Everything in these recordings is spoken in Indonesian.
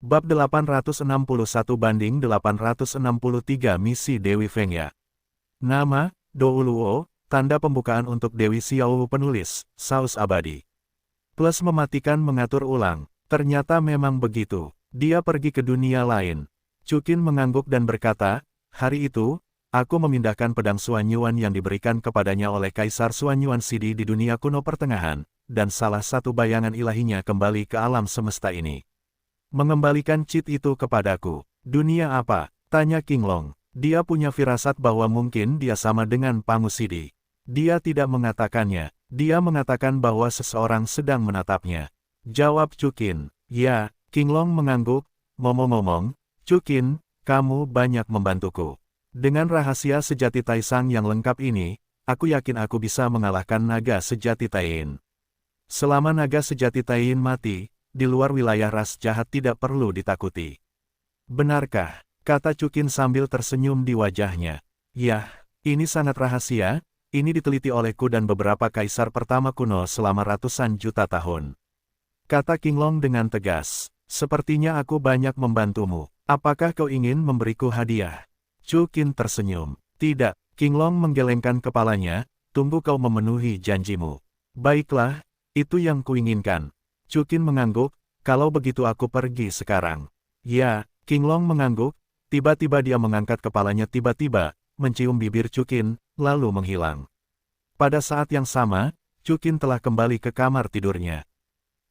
Bab 861-863 Misi Dewi Fengya. Nama, Douluo, tanda pembukaan untuk Dewi Xiao penulis, saus abadi. Plus mematikan mengatur ulang, ternyata memang begitu. Dia pergi ke dunia lain. Chuqin mengangguk dan berkata, hari itu, aku memindahkan pedang Suanyuan yang diberikan kepadanya oleh Kaisar Suanyuan Sidi di dunia kuno pertengahan, dan salah satu bayangan ilahinya kembali ke alam semesta ini. Mengembalikan cheat itu kepadaku. Dunia apa? Tanya Qinglong. Dia punya firasat bahwa mungkin dia sama dengan Pangu Sidi. Dia tidak mengatakannya. Dia mengatakan bahwa seseorang sedang menatapnya. Jawab Chuqin. Ya, Qinglong mengangguk. Ngomong-ngomong, Chuqin, kamu banyak membantuku. Dengan rahasia sejati Taisang yang lengkap ini, aku yakin aku bisa mengalahkan naga sejati Taiyin. Selama naga sejati Taiyin mati, di luar wilayah ras jahat tidak perlu ditakuti. Benarkah? Kata Chuqin sambil tersenyum di wajahnya. Yah, ini sangat rahasia, ini diteliti olehku dan beberapa kaisar pertama kuno selama ratusan juta tahun. Kata Qinglong dengan tegas, sepertinya aku banyak membantumu. Apakah kau ingin memberiku hadiah? Chuqin tersenyum. Tidak, Qinglong menggelengkan kepalanya, tunggu kau memenuhi janjimu. Baiklah, itu yang kuinginkan. Chuqin mengangguk, kalau begitu aku pergi sekarang. Ya, Qinglong mengangguk, tiba-tiba dia mengangkat kepalanya tiba-tiba, mencium bibir Chuqin, lalu menghilang. Pada saat yang sama, Chuqin telah kembali ke kamar tidurnya.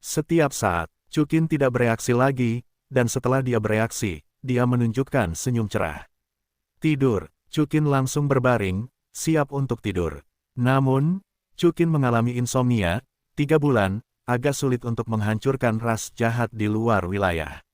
Setiap saat, Chuqin tidak bereaksi lagi, dan setelah dia bereaksi, dia menunjukkan senyum cerah. Tidur, Chuqin langsung berbaring, siap untuk tidur. Namun, Chuqin mengalami insomnia, 3 bulan, agak sulit untuk menghancurkan ras jahat di luar wilayah.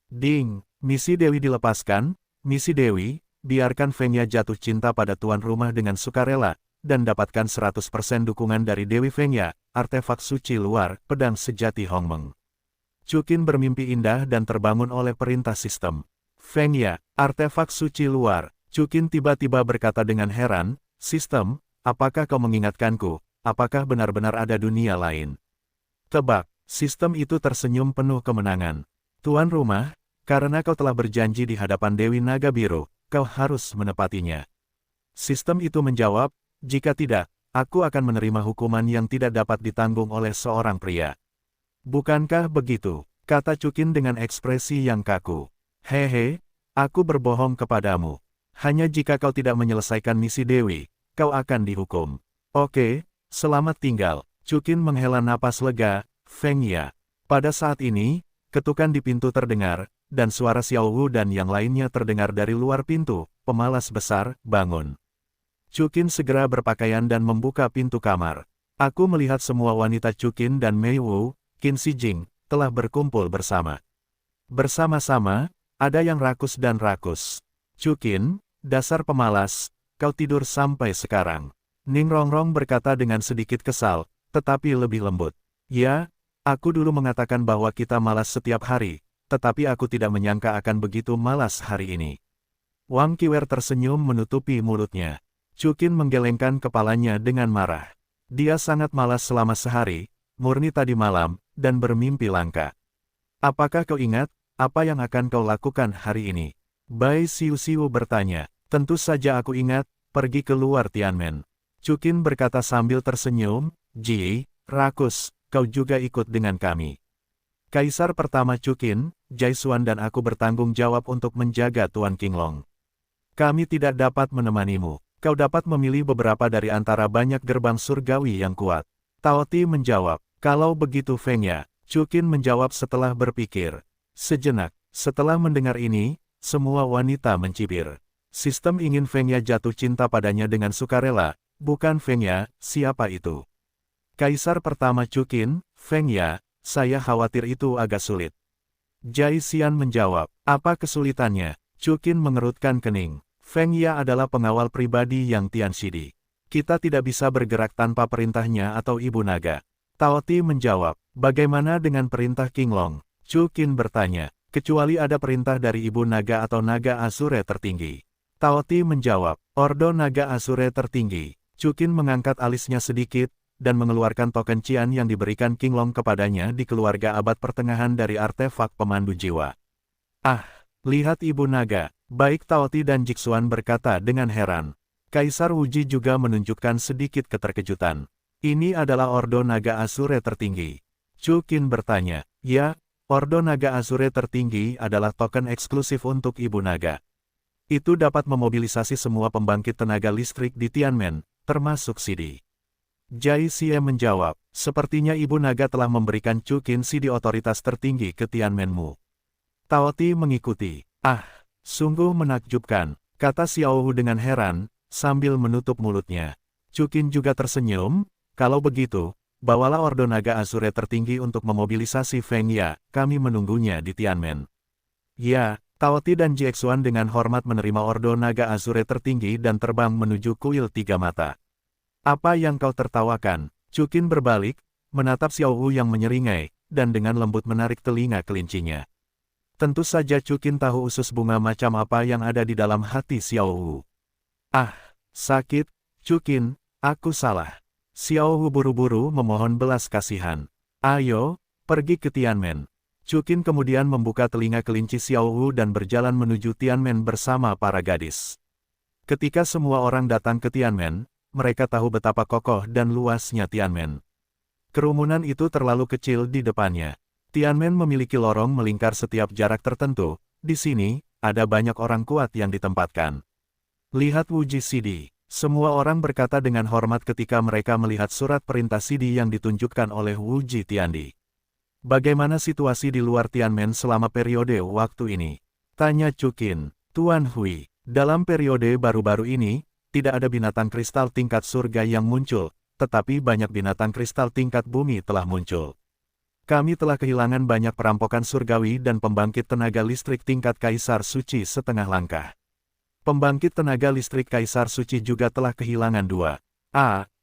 Ding, misi Dewi dilepaskan, misi Dewi, biarkan Fengya jatuh cinta pada tuan rumah dengan sukarela, dan dapatkan 100% dukungan dari Dewi Fengya, artefak suci luar, pedang sejati Hongmeng. Chuqin bermimpi indah dan terbangun oleh perintah sistem. Fengya, artefak suci luar, Chuqin tiba-tiba berkata dengan heran, sistem, apakah kau mengingatkanku, apakah benar-benar ada dunia lain? Tebak, sistem itu tersenyum penuh kemenangan. Tuan rumah, karena kau telah berjanji di hadapan Dewi Naga Biru, kau harus menepatinya. Sistem itu menjawab, jika tidak, aku akan menerima hukuman yang tidak dapat ditanggung oleh seorang pria. Bukankah begitu? Kata Chuqin dengan ekspresi yang kaku. Hehe, aku berbohong kepadamu. Hanya jika kau tidak menyelesaikan misi Dewi, kau akan dihukum. Oke, selamat tinggal. Chuqin menghela napas lega, Fengya. Pada saat ini, ketukan di pintu terdengar, dan suara Xiao Wu dan yang lainnya terdengar dari luar pintu, pemalas besar, bangun. Chuqin segera berpakaian dan membuka pintu kamar. Aku melihat semua wanita Chuqin dan Mei Wu, Qin Shijing, telah berkumpul bersama. Bersama-sama, ada yang rakus dan rakus. Chuqin, dasar pemalas, kau tidur sampai sekarang. Ning Rongrong berkata dengan sedikit kesal, tetapi lebih lembut. Ya, aku dulu mengatakan bahwa kita malas setiap hari, tetapi aku tidak menyangka akan begitu malas hari ini. Wang Qiwer tersenyum menutupi mulutnya. Chuqin menggelengkan kepalanya dengan marah. Dia sangat malas selama sehari, murni tadi malam, dan bermimpi langka. Apakah kau ingat, apa yang akan kau lakukan hari ini? Bai Xiu bertanya. Tentu saja aku ingat, pergi keluar Tianmen. Chuqin berkata sambil tersenyum, Ji, rakus, kau juga ikut dengan kami. Kaisar pertama Chuqin, Jaisuan dan aku bertanggung jawab untuk menjaga Tuan Qinglong. Kami tidak dapat menemanimu. Kau dapat memilih beberapa dari antara banyak gerbang surgawi yang kuat. Tao Ti menjawab, kalau begitu Fengya. Chuqin menjawab setelah berpikir. Sejenak, setelah mendengar ini, semua wanita mencibir. Sistem ingin Fengya jatuh cinta padanya dengan sukarela, bukan Fengya, siapa itu? Kaisar pertama Chuqin, Fengya, saya khawatir itu agak sulit. Jai Xian menjawab, apa kesulitannya? Chuqin mengerutkan kening. Fengya adalah pengawal pribadi yang Tianxidi. Kita tidak bisa bergerak tanpa perintahnya atau Ibu Naga. Tao Ti menjawab, bagaimana dengan perintah Qinglong? Chuqin bertanya, kecuali ada perintah dari Ibu Naga atau Naga Azure tertinggi. Tao Ti menjawab, Ordo Naga Azure tertinggi. Chuqin mengangkat alisnya sedikit, dan mengeluarkan token Qian yang diberikan Qinglong kepadanya di keluarga abad pertengahan dari artefak pemandu jiwa. Ah, lihat Ibu Naga, baik Taoti dan Jixuan berkata dengan heran. Kaisar Wuji juga menunjukkan sedikit keterkejutan. Ini adalah Ordo Naga Azure tertinggi. Chu Qin bertanya, ya, Ordo Naga Azure tertinggi adalah token eksklusif untuk Ibu Naga. Itu dapat memobilisasi semua pembangkit tenaga listrik di Tianmen, termasuk Sidi. Jai Xie menjawab, sepertinya Ibu Naga telah memberikan Chu Qin Sidi otoritas tertinggi ke Tianmenmu. Taoti mengikuti. Ah, sungguh menakjubkan, kata Xiao Hu dengan heran, sambil menutup mulutnya. Chu Qin juga tersenyum, kalau begitu, bawalah Ordo Naga Azure tertinggi untuk memobilisasi Feng Ya, kami menunggunya di Tianmen. Ya, Taoti dan Jixuan dengan hormat menerima Ordo Naga Azure tertinggi dan terbang menuju kuil tiga mata. Apa yang kau tertawakan? Chu Qin berbalik, menatap Xiao Hu yang menyeringai, dan dengan lembut menarik telinga kelincinya. Tentu saja Chu Qin tahu usus bunga macam apa yang ada di dalam hati Xiao Hu. Ah, sakit, Chu Qin, aku salah. Xiao Hu buru-buru memohon belas kasihan. Ayo, pergi ke Tianmen. Chu Qin kemudian membuka telinga kelinci Xiao Hu dan berjalan menuju Tianmen bersama para gadis. Ketika semua orang datang ke Tianmen, mereka tahu betapa kokoh dan luasnya Tianmen. Kerumunan itu terlalu kecil di depannya. Tianmen memiliki lorong melingkar setiap jarak tertentu. Di sini, ada banyak orang kuat yang ditempatkan. Lihat Wuji Sidi. Semua orang berkata dengan hormat ketika mereka melihat surat perintah Sidi yang ditunjukkan oleh Wuji Tiandi. Bagaimana situasi di luar Tianmen selama periode waktu ini? Tanya Chu Qin. Tuan Hui, dalam periode baru-baru ini, tidak ada binatang kristal tingkat surga yang muncul, tetapi banyak binatang kristal tingkat bumi telah muncul. Kami telah kehilangan banyak perampokan surgawi dan pembangkit tenaga listrik tingkat Kaisar Suci setengah langkah. Pembangkit tenaga listrik Kaisar Suci juga telah kehilangan 2.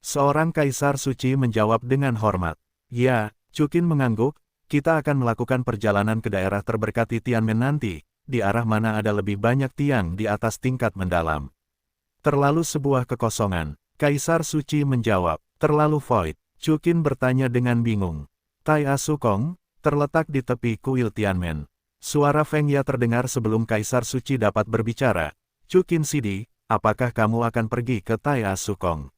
Seorang Kaisar Suci menjawab dengan hormat. Ya, Chu Qin mengangguk, kita akan melakukan perjalanan ke daerah terberkati Tianmen nanti, di arah mana ada lebih banyak tiang di atas tingkat mendalam. Terlalu sebuah kekosongan. Kaisar Suci menjawab, terlalu void. Chu Qin bertanya dengan bingung. Tai Asukong, terletak di tepi kuil Tianmen. Suara Feng Ya terdengar sebelum Kaisar Suci dapat berbicara. Chu Qin Sidi, apakah kamu akan pergi ke Tai Asukong?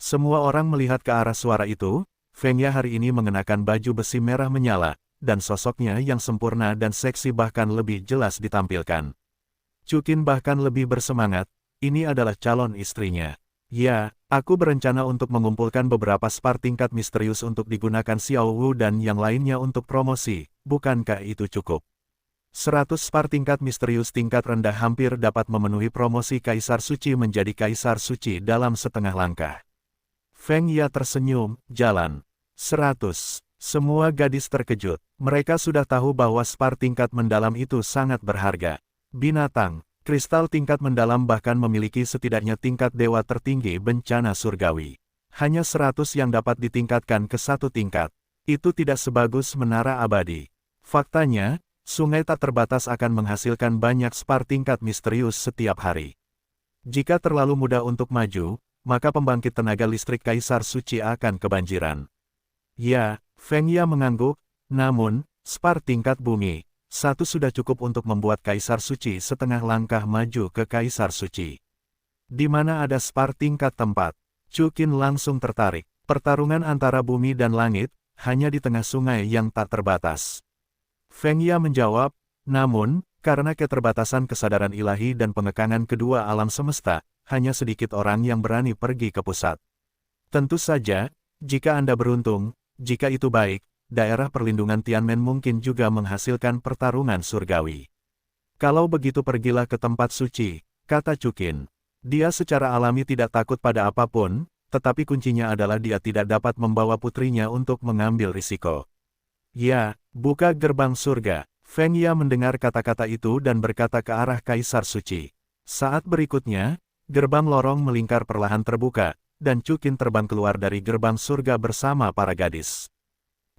Semua orang melihat ke arah suara itu. Feng Ya hari ini mengenakan baju besi merah menyala, dan sosoknya yang sempurna dan seksi bahkan lebih jelas ditampilkan. Chu Qin bahkan lebih bersemangat, ini adalah calon istrinya. Ya, aku berencana untuk mengumpulkan beberapa spar tingkat misterius untuk digunakan Xiao Wu dan yang lainnya untuk promosi, bukankah itu cukup? 100 spar tingkat misterius tingkat rendah hampir dapat memenuhi promosi Kaisar Suci menjadi Kaisar Suci dalam setengah langkah. Feng Ya tersenyum, jalan. 100. Semua gadis terkejut. Mereka sudah tahu bahwa spar tingkat mendalam itu sangat berharga. Binatang, kristal tingkat mendalam bahkan memiliki setidaknya tingkat dewa tertinggi bencana surgawi. Hanya 100 yang dapat ditingkatkan ke satu tingkat. Itu tidak sebagus menara abadi. Faktanya, sungai tak terbatas akan menghasilkan banyak spar tingkat misterius setiap hari. Jika terlalu mudah untuk maju, maka pembangkit tenaga listrik Kaisar Suci akan kebanjiran. Ya, Feng Ya mengangguk, namun, spar tingkat bumi, 1 sudah cukup untuk membuat Kaisar Suci setengah langkah maju ke Kaisar Suci. Di mana ada spar tingkat tempat, Chu Qin langsung tertarik. Pertarungan antara bumi dan langit, hanya di tengah sungai yang tak terbatas. Feng Ya menjawab, namun, karena keterbatasan kesadaran ilahi dan pengekangan kedua alam semesta, hanya sedikit orang yang berani pergi ke pusat. Tentu saja, jika Anda beruntung, jika itu baik, daerah perlindungan Tianmen mungkin juga menghasilkan pertarungan surgawi. Kalau begitu pergilah ke tempat suci, kata Chu Qin. Dia secara alami tidak takut pada apapun, tetapi kuncinya adalah dia tidak dapat membawa putrinya untuk mengambil risiko. Ya, buka gerbang surga. Feng Ya mendengar kata-kata itu dan berkata ke arah Kaisar Suci. Saat berikutnya, gerbang lorong melingkar perlahan terbuka, dan Chu Qin terbang keluar dari gerbang surga bersama para gadis.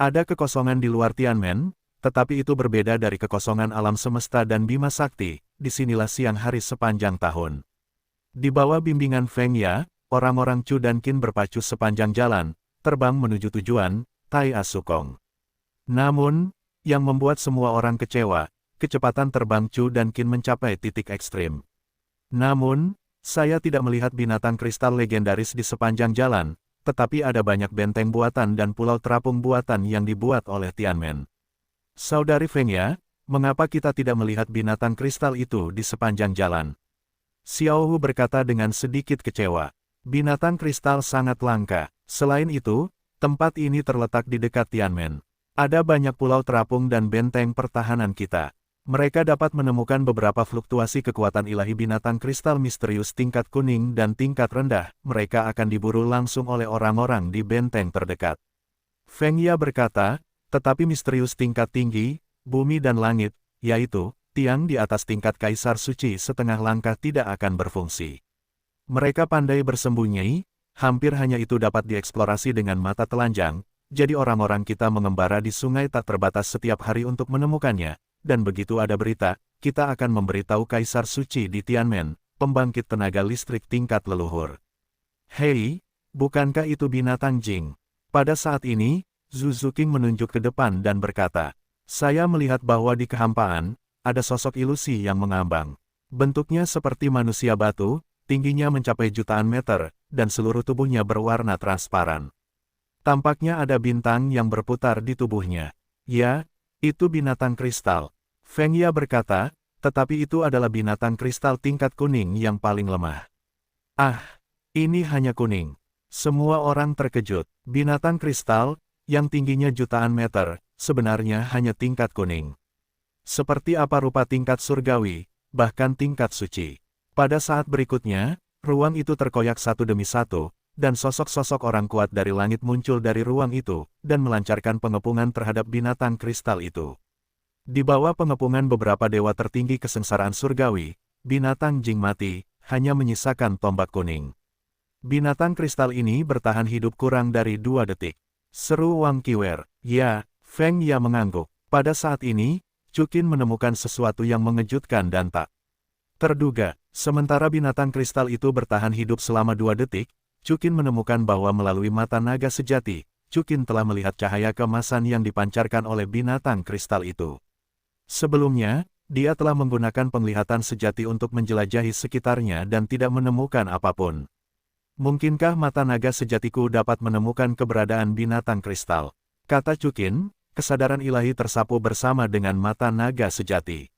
Ada kekosongan di luar Tianmen, tetapi itu berbeda dari kekosongan alam semesta dan Bima Sakti, disinilah siang hari sepanjang tahun. Di bawah bimbingan Feng Ya, orang-orang Chu dan Qin berpacu sepanjang jalan, terbang menuju tujuan, Tai Asukong. Namun, yang membuat semua orang kecewa, kecepatan terbang Chu dan Qin mencapai titik ekstrim. Namun, saya tidak melihat binatang kristal legendaris di sepanjang jalan, tetapi ada banyak benteng buatan dan pulau terapung buatan yang dibuat oleh Tianmen. Saudari Feng Ya, mengapa kita tidak melihat binatang kristal itu di sepanjang jalan? Xiao Hu berkata dengan sedikit kecewa. Binatang kristal sangat langka. Selain itu, tempat ini terletak di dekat Tianmen. Ada banyak pulau terapung dan benteng pertahanan kita. Mereka dapat menemukan beberapa fluktuasi kekuatan ilahi binatang kristal misterius tingkat kuning dan tingkat rendah. Mereka akan diburu langsung oleh orang-orang di benteng terdekat. Feng Ya berkata, tetapi misterius tingkat tinggi, bumi dan langit, yaitu tiang di atas tingkat kaisar suci setengah langkah tidak akan berfungsi. Mereka pandai bersembunyi, hampir hanya itu dapat dieksplorasi dengan mata telanjang, jadi orang-orang kita mengembara di sungai tak terbatas setiap hari untuk menemukannya, dan begitu ada berita, kita akan memberitahu kaisar suci di Tianmen, pembangkit tenaga listrik tingkat leluhur. Hei, bukankah itu binatang Jing? Pada saat ini, Zhu Zuqing menunjuk ke depan dan berkata, saya melihat bahwa di kehampaan, ada sosok ilusi yang mengambang. Bentuknya seperti manusia batu, tingginya mencapai jutaan meter, dan seluruh tubuhnya berwarna transparan. Tampaknya ada bintang yang berputar di tubuhnya. Ya, itu binatang kristal. Feng Ya berkata, tetapi itu adalah binatang kristal tingkat kuning yang paling lemah. Ah, ini hanya kuning. Semua orang terkejut. Binatang kristal, yang tingginya jutaan meter, sebenarnya hanya tingkat kuning. Seperti apa rupa tingkat surgawi, bahkan tingkat suci. Pada saat berikutnya, ruang itu terkoyak satu demi satu, dan sosok-sosok orang kuat dari langit muncul dari ruang itu, dan melancarkan pengepungan terhadap binatang kristal itu. Di bawah pengepungan beberapa dewa tertinggi kesengsaraan surgawi, binatang Jing mati, hanya menyisakan tombak kuning. Binatang kristal ini bertahan hidup kurang dari 2 detik. Seru Wang Qiwer. Ya, Feng Ya mengangguk. Pada saat ini, Chu Qin menemukan sesuatu yang mengejutkan dan tak terduga. Sementara binatang kristal itu bertahan hidup selama 2 detik, Chu Qin menemukan bahwa melalui mata naga sejati, Chu Qin telah melihat cahaya keemasan yang dipancarkan oleh binatang kristal itu. Sebelumnya, dia telah menggunakan penglihatan sejati untuk menjelajahi sekitarnya dan tidak menemukan apapun. Mungkinkah mata naga sejatiku dapat menemukan keberadaan binatang kristal? Kata Chu Qin, kesadaran ilahi tersapu bersama dengan mata naga sejati.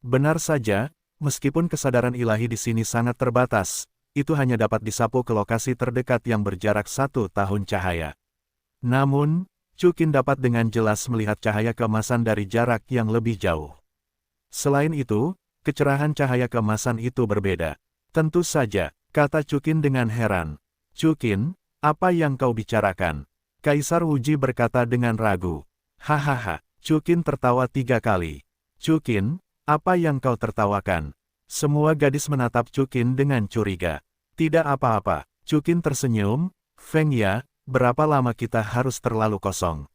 Benar saja, meskipun kesadaran ilahi di sini sangat terbatas, itu hanya dapat disapu ke lokasi terdekat yang berjarak 1 tahun cahaya. Namun, Chu Qin dapat dengan jelas melihat cahaya keemasan dari jarak yang lebih jauh. Selain itu, kecerahan cahaya keemasan itu berbeda. Tentu saja, kata Chu Qin dengan heran. Chu Qin, apa yang kau bicarakan? Kaisar Wuji berkata dengan ragu. Hahaha, Chu Qin tertawa 3 kali. Chu Qin, apa yang kau tertawakan? Semua gadis menatap Chu Qin dengan curiga. Tidak apa-apa, Chu Qin tersenyum. Feng Ya, berapa lama kita harus terlalu kosong?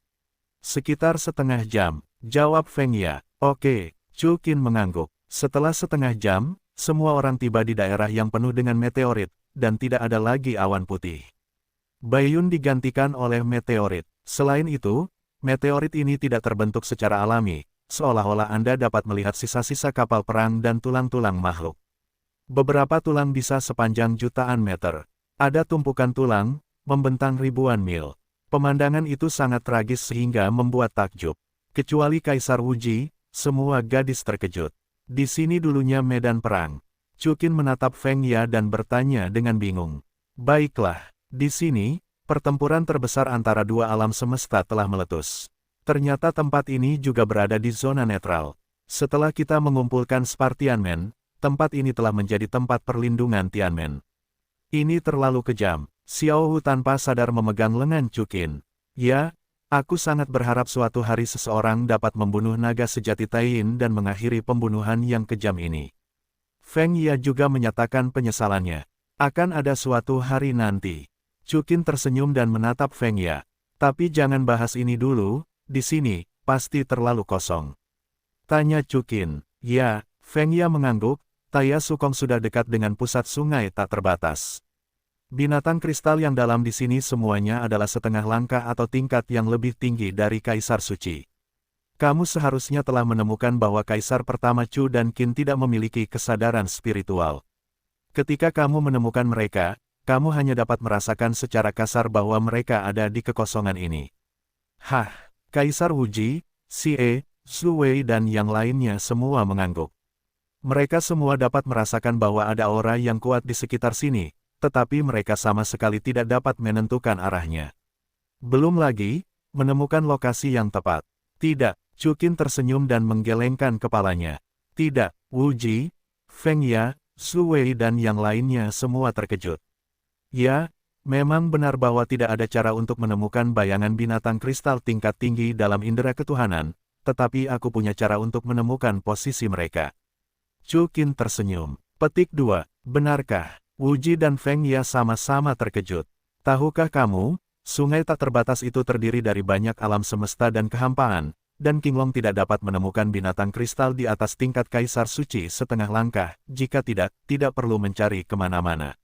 Sekitar setengah jam, jawab Feng Ya. Oke, Chu Qin mengangguk. Setelah setengah jam, semua orang tiba di daerah yang penuh dengan meteorit, dan tidak ada lagi awan putih. Baiyun digantikan oleh meteorit. Selain itu, meteorit ini tidak terbentuk secara alami, seolah-olah Anda dapat melihat sisa-sisa kapal perang dan tulang-tulang makhluk. Beberapa tulang bisa sepanjang jutaan meter. Ada tumpukan tulang, membentang ribuan mil. Pemandangan itu sangat tragis sehingga membuat takjub. Kecuali Kaisar Wuji, semua gadis terkejut. Di sini dulunya medan perang. Chu Qin menatap Feng Ya dan bertanya dengan bingung. Baiklah, di sini, pertempuran terbesar antara 2 alam semesta telah meletus. Ternyata tempat ini juga berada di zona netral. Setelah kita mengumpulkan Spartianmen, tempat ini telah menjadi tempat perlindungan Tianmen. Ini terlalu kejam. Xiao Hu tanpa sadar memegang lengan Chu Qin. Ya, aku sangat berharap suatu hari seseorang dapat membunuh naga sejati Taiyin dan mengakhiri pembunuhan yang kejam ini. Feng Ya juga menyatakan penyesalannya. Akan ada suatu hari nanti. Chu Qin tersenyum dan menatap Feng Ya. Tapi jangan bahas ini dulu. Di sini, pasti terlalu kosong. Tanya Chu Qin. Ya, Feng Ya mengangguk, Taya Sukong sudah dekat dengan pusat sungai tak terbatas. Binatang kristal yang dalam di sini semuanya adalah setengah langkah atau tingkat yang lebih tinggi dari Kaisar Suci. Kamu seharusnya telah menemukan bahwa Kaisar pertama Chu dan Qin tidak memiliki kesadaran spiritual. Ketika kamu menemukan mereka, kamu hanya dapat merasakan secara kasar bahwa mereka ada di kekosongan ini. Hah, Kaisar Wuji, Xie, Su Wei dan yang lainnya semua mengangguk. Mereka semua dapat merasakan bahwa ada aura yang kuat di sekitar sini, tetapi mereka sama sekali tidak dapat menentukan arahnya. Belum lagi, menemukan lokasi yang tepat. Tidak, Chu Qin tersenyum dan menggelengkan kepalanya. Tidak, Wuji, Feng Ya, Su Wei dan yang lainnya semua terkejut. Ya, memang benar bahwa tidak ada cara untuk menemukan bayangan binatang kristal tingkat tinggi dalam indera ketuhanan, tetapi aku punya cara untuk menemukan posisi mereka. Chu Qin tersenyum. Petik 2. Benarkah? Wuji dan Feng Ya sama-sama terkejut. Tahukah kamu, sungai tak terbatas itu terdiri dari banyak alam semesta dan kehampaan, dan Qinglong tidak dapat menemukan binatang kristal di atas tingkat Kaisar Suci setengah langkah, jika tidak perlu mencari kemana-mana.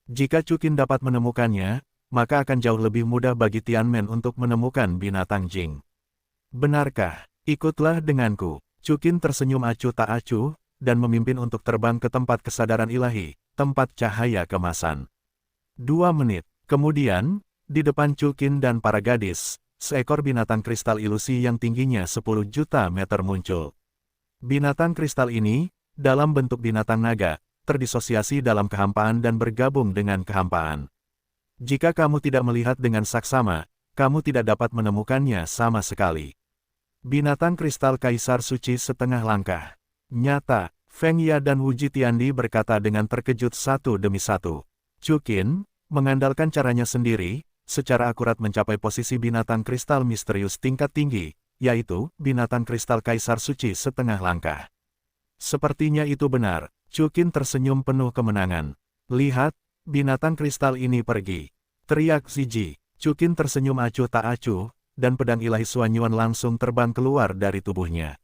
Jika Chu Qin dapat menemukannya, maka akan jauh lebih mudah bagi Tianmen untuk menemukan binatang Jing. Benarkah? Ikutlah denganku. Chu Qin tersenyum acuh tak acuh, dan memimpin untuk terbang ke tempat kesadaran ilahi, tempat cahaya kemasan. 2 menit. Kemudian, di depan Chu Qin dan para gadis, seekor binatang kristal ilusi yang tingginya 10 juta meter muncul. Binatang kristal ini, dalam bentuk binatang naga, terdisosiasi dalam kehampaan dan bergabung dengan kehampaan. Jika kamu tidak melihat dengan saksama, kamu tidak dapat menemukannya sama sekali. Binatang kristal Kaisar Suci setengah langkah. Nyata, Feng Ya dan Wuji Tiandi berkata dengan terkejut satu demi satu. Chu Qin, mengandalkan caranya sendiri, secara akurat mencapai posisi binatang kristal misterius tingkat tinggi, yaitu binatang kristal Kaisar Suci setengah langkah. Sepertinya itu benar. Chu Qin tersenyum penuh kemenangan. Lihat, binatang kristal ini pergi. Teriak Ziji. Chu Qin tersenyum acuh tak acuh, dan pedang ilahi Suanyuan langsung terbang keluar dari tubuhnya.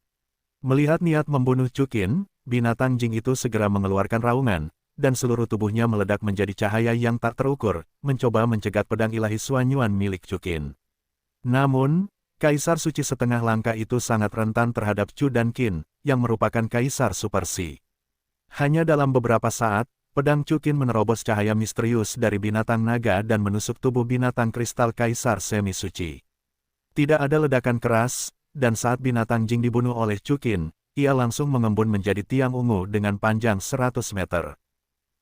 Melihat niat membunuh Chu Qin, binatang Jing itu segera mengeluarkan raungan, dan seluruh tubuhnya meledak menjadi cahaya yang tak terukur, mencoba mencegat pedang ilahi Suanyuan milik Chu Qin. Namun, Kaisar Suci setengah langkah itu sangat rentan terhadap Chu dan Qin, yang merupakan Kaisar Super Si. Hanya dalam beberapa saat, pedang Chu Qin menerobos cahaya misterius dari binatang naga dan menusuk tubuh binatang kristal Kaisar Semi Suci. Tidak ada ledakan keras, dan saat binatang Jing dibunuh oleh Chu Qin, ia langsung mengembun menjadi tiang ungu dengan panjang 100 meter.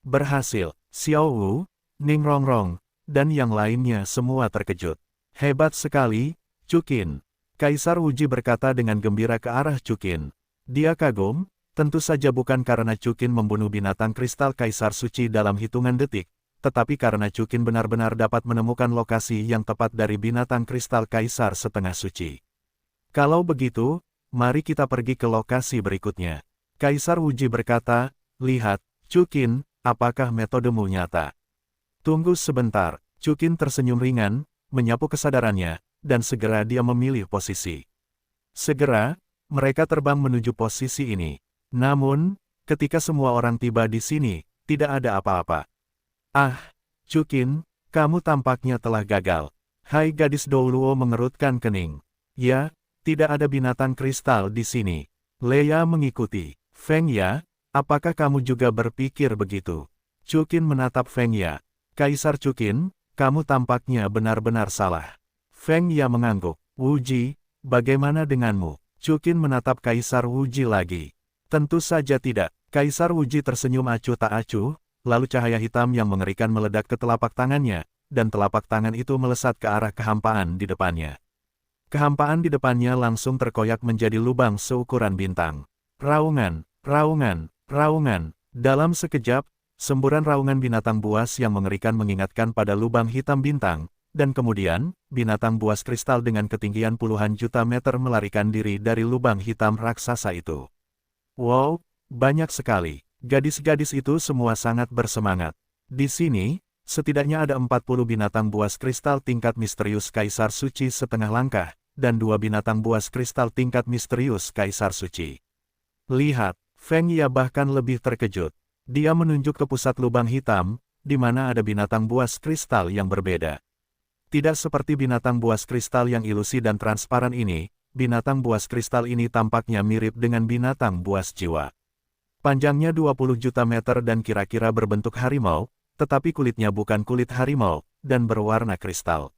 Berhasil, Xiao Wu, Ning Rongrong, dan yang lainnya semua terkejut. Hebat sekali, Chu Qin. Kaisar Wuji berkata dengan gembira ke arah Chu Qin. Dia kagum. Tentu saja bukan karena Chu Qin membunuh binatang kristal Kaisar Suci dalam hitungan detik, tetapi karena Chu Qin benar-benar dapat menemukan lokasi yang tepat dari binatang kristal Kaisar setengah suci. Kalau begitu, mari kita pergi ke lokasi berikutnya. Kaisar Wuji berkata, lihat, Chu Qin, apakah metodemu nyata? Tunggu sebentar, Chu Qin tersenyum ringan, menyapu kesadarannya, dan segera dia memilih posisi. Segera, mereka terbang menuju posisi ini. Namun, ketika semua orang tiba di sini, tidak ada apa-apa. Ah, Chu Qin, kamu tampaknya telah gagal. Hai gadis Douluo mengerutkan kening. Ya, tidak ada binatang kristal di sini. Leia mengikuti. Feng Ya, apakah kamu juga berpikir begitu? Chu Qin menatap Feng Ya. Kaisar Chu Qin, kamu tampaknya benar-benar salah. Feng Ya mengangguk. Wuji, bagaimana denganmu? Chu Qin menatap Kaisar Wuji lagi. Tentu saja tidak. Kaisar Wuji tersenyum acuh tak acuh, lalu cahaya hitam yang mengerikan meledak ke telapak tangannya, dan telapak tangan itu melesat ke arah kehampaan di depannya. Kehampaan di depannya langsung terkoyak menjadi lubang seukuran bintang. Raungan, raungan, raungan. Dalam sekejap, semburan raungan binatang buas yang mengerikan mengingatkan pada lubang hitam bintang, dan kemudian, binatang buas kristal dengan ketinggian puluhan juta meter melarikan diri dari lubang hitam raksasa itu. Wow, banyak sekali. Gadis-gadis itu semua sangat bersemangat. Di sini, setidaknya ada 40 binatang buas kristal tingkat misterius Kaisar Suci setengah langkah, dan 2 binatang buas kristal tingkat misterius Kaisar Suci. Lihat, Feng Ya bahkan lebih terkejut. Dia menunjuk ke pusat lubang hitam, di mana ada binatang buas kristal yang berbeda. Tidak seperti binatang buas kristal yang ilusi dan transparan ini, binatang buas kristal ini tampaknya mirip dengan binatang buas jiwa. Panjangnya 20 juta meter dan kira-kira berbentuk harimau, tetapi kulitnya bukan kulit harimau, dan berwarna kristal.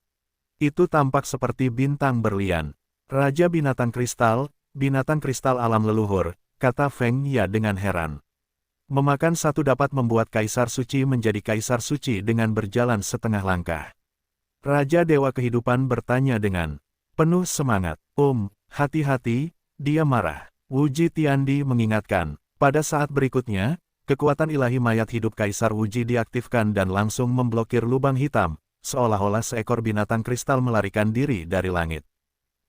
Itu tampak seperti bintang berlian. Raja binatang kristal alam leluhur, kata Feng Ya dengan heran. Memakan satu dapat membuat kaisar suci menjadi kaisar suci dengan berjalan setengah langkah. Raja Dewa Kehidupan bertanya dengan penuh semangat. Hati-hati, dia marah. Wuji Tiandi mengingatkan. Pada saat berikutnya, kekuatan ilahi mayat hidup Kaisar Wuji diaktifkan dan langsung memblokir lubang hitam, seolah-olah seekor binatang kristal melarikan diri dari langit.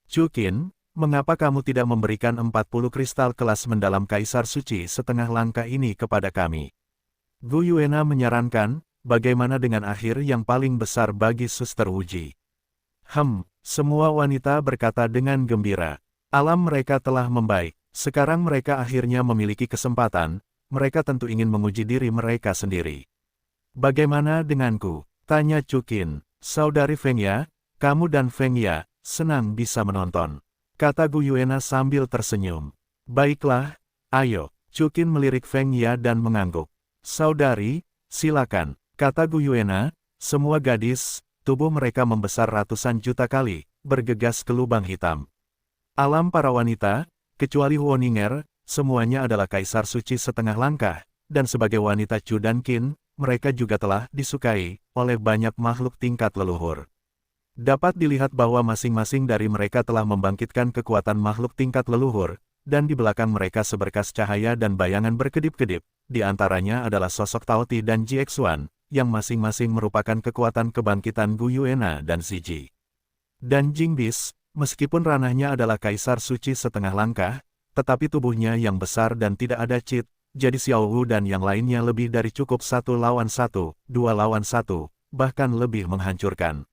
Chukin, mengapa kamu tidak memberikan 40 kristal kelas mendalam Kaisar Suci setengah langkah ini kepada kami? Gu Yuena menyarankan, bagaimana dengan akhir yang paling besar bagi Suster Wuji? Semua wanita berkata dengan gembira. Alam mereka telah membaik, sekarang mereka akhirnya memiliki kesempatan, mereka tentu ingin menguji diri mereka sendiri. Bagaimana denganku? Tanya Chukin. Saudari Feng Ya, kamu dan Feng Ya, senang bisa menonton. Kata Gu Yuena sambil tersenyum. Baiklah, ayo. Chukin melirik Feng Ya dan mengangguk. Saudari, silakan. Kata Gu Yuena, semua gadis, tubuh mereka membesar ratusan juta kali, bergegas ke lubang hitam. Alam para wanita, kecuali Huoninger, semuanya adalah kaisar suci setengah langkah, dan sebagai wanita Chu dan Qin, mereka juga telah disukai oleh banyak makhluk tingkat leluhur. Dapat dilihat bahwa masing-masing dari mereka telah membangkitkan kekuatan makhluk tingkat leluhur, dan di belakang mereka seberkas cahaya dan bayangan berkedip-kedip, di antaranya adalah sosok Taoti dan Jiexuan, yang masing-masing merupakan kekuatan kebangkitan Gu Yuena dan Ziji. Dan Jingbis, meskipun ranahnya adalah kaisar suci setengah langkah, tetapi tubuhnya yang besar dan tidak ada cheat, jadi Xiao Wu dan yang lainnya lebih dari cukup 1 lawan 1, 2 lawan 1, bahkan lebih menghancurkan.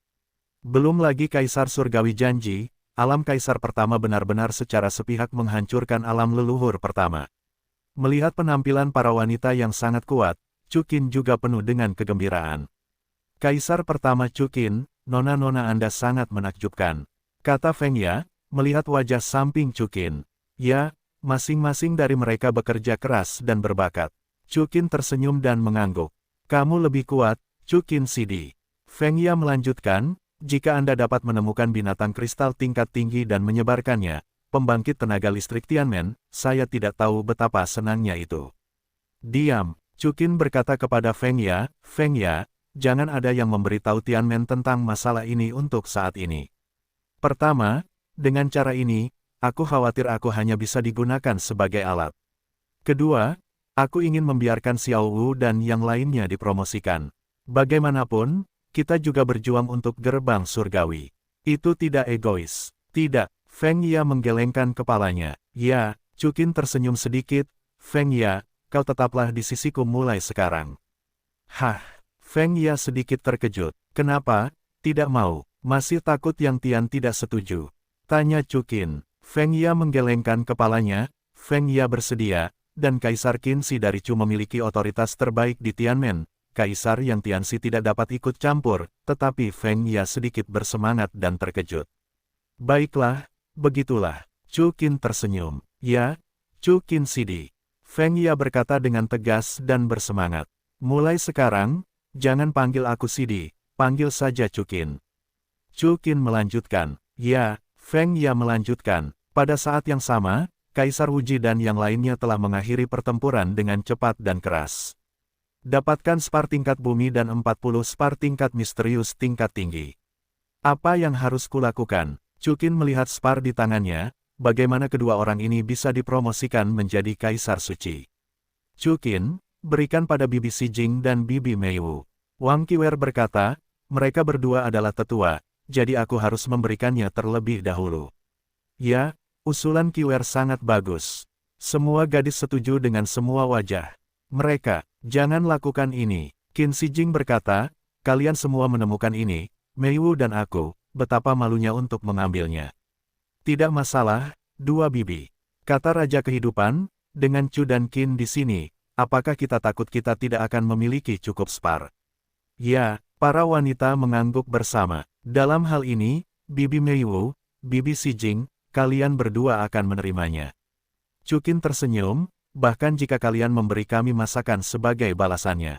Belum lagi Kaisar Surgawi janji, alam Kaisar pertama benar-benar secara sepihak menghancurkan alam leluhur pertama. Melihat penampilan para wanita yang sangat kuat, Chukin juga penuh dengan kegembiraan. Kaisar pertama Chukin, nona-nona Anda sangat menakjubkan. Kata Feng Ya, melihat wajah samping Chukin. Ya, masing-masing dari mereka bekerja keras dan berbakat. Chukin tersenyum dan mengangguk. Kamu lebih kuat, Chukin Sidi. Feng Ya melanjutkan, jika Anda dapat menemukan binatang kristal tingkat tinggi dan menyebarkannya, pembangkit tenaga listrik Tianmen, saya tidak tahu betapa senangnya itu. Diam, Chukin berkata kepada Feng Ya, jangan ada yang memberitahu Tianmen tentang masalah ini untuk saat ini. Pertama, dengan cara ini, aku khawatir aku hanya bisa digunakan sebagai alat. Kedua, aku ingin membiarkan Xiao Wu dan yang lainnya dipromosikan. Bagaimanapun, kita juga berjuang untuk gerbang surgawi. Itu tidak egois. Tidak, Feng Ya menggelengkan kepalanya. Ya, Chukin tersenyum sedikit. Feng Ya, kau tetaplah di sisiku mulai sekarang. Feng Ya sedikit terkejut. Kenapa? Tidak mau. Masih takut yang Tian tidak setuju? Tanya Chukin. Feng Ya menggelengkan kepalanya. Feng Ya bersedia, dan Kaisar Qinzi dari Chu memiliki otoritas terbaik di Tianmen. Kaisar yang Tianzi tidak dapat ikut campur, tetapi Feng Ya sedikit bersemangat dan terkejut. Baiklah, begitulah. Chukin tersenyum. Ya, Chukin Sidi. Feng Ya berkata dengan tegas dan bersemangat. Mulai sekarang, jangan panggil aku Sidi, panggil saja Chukin. Chukin melanjutkan. Ya, Feng Ya melanjutkan. Pada saat yang sama, Kaisar Wuji dan yang lainnya telah mengakhiri pertempuran dengan cepat dan keras. Dapatkan spar tingkat bumi dan 40 spar tingkat misterius tingkat tinggi. Apa yang harus kulakukan? Chukin melihat spar di tangannya, bagaimana kedua orang ini bisa dipromosikan menjadi kaisar suci. Chukin, berikan pada Bibi Sijing dan Bibi Meiwu. Wang Qiwer berkata, mereka berdua adalah tetua, jadi aku harus memberikannya terlebih dahulu. Ya, usulan Qiwer sangat bagus. Semua gadis setuju dengan semua wajah. Mereka, jangan lakukan ini. Qin Sijing berkata, kalian semua menemukan ini, Meiwu dan aku, betapa malunya untuk mengambilnya. Tidak masalah, dua bibi. Kata Raja Kehidupan, dengan Chu dan Qin di sini, apakah kita takut kita tidak akan memiliki cukup spar? Ya, para wanita mengangguk bersama. Dalam hal ini, Bibi Meiwu, Bibi Sijing, kalian berdua akan menerimanya. Chukin tersenyum, bahkan jika kalian memberi kami masakan sebagai balasannya.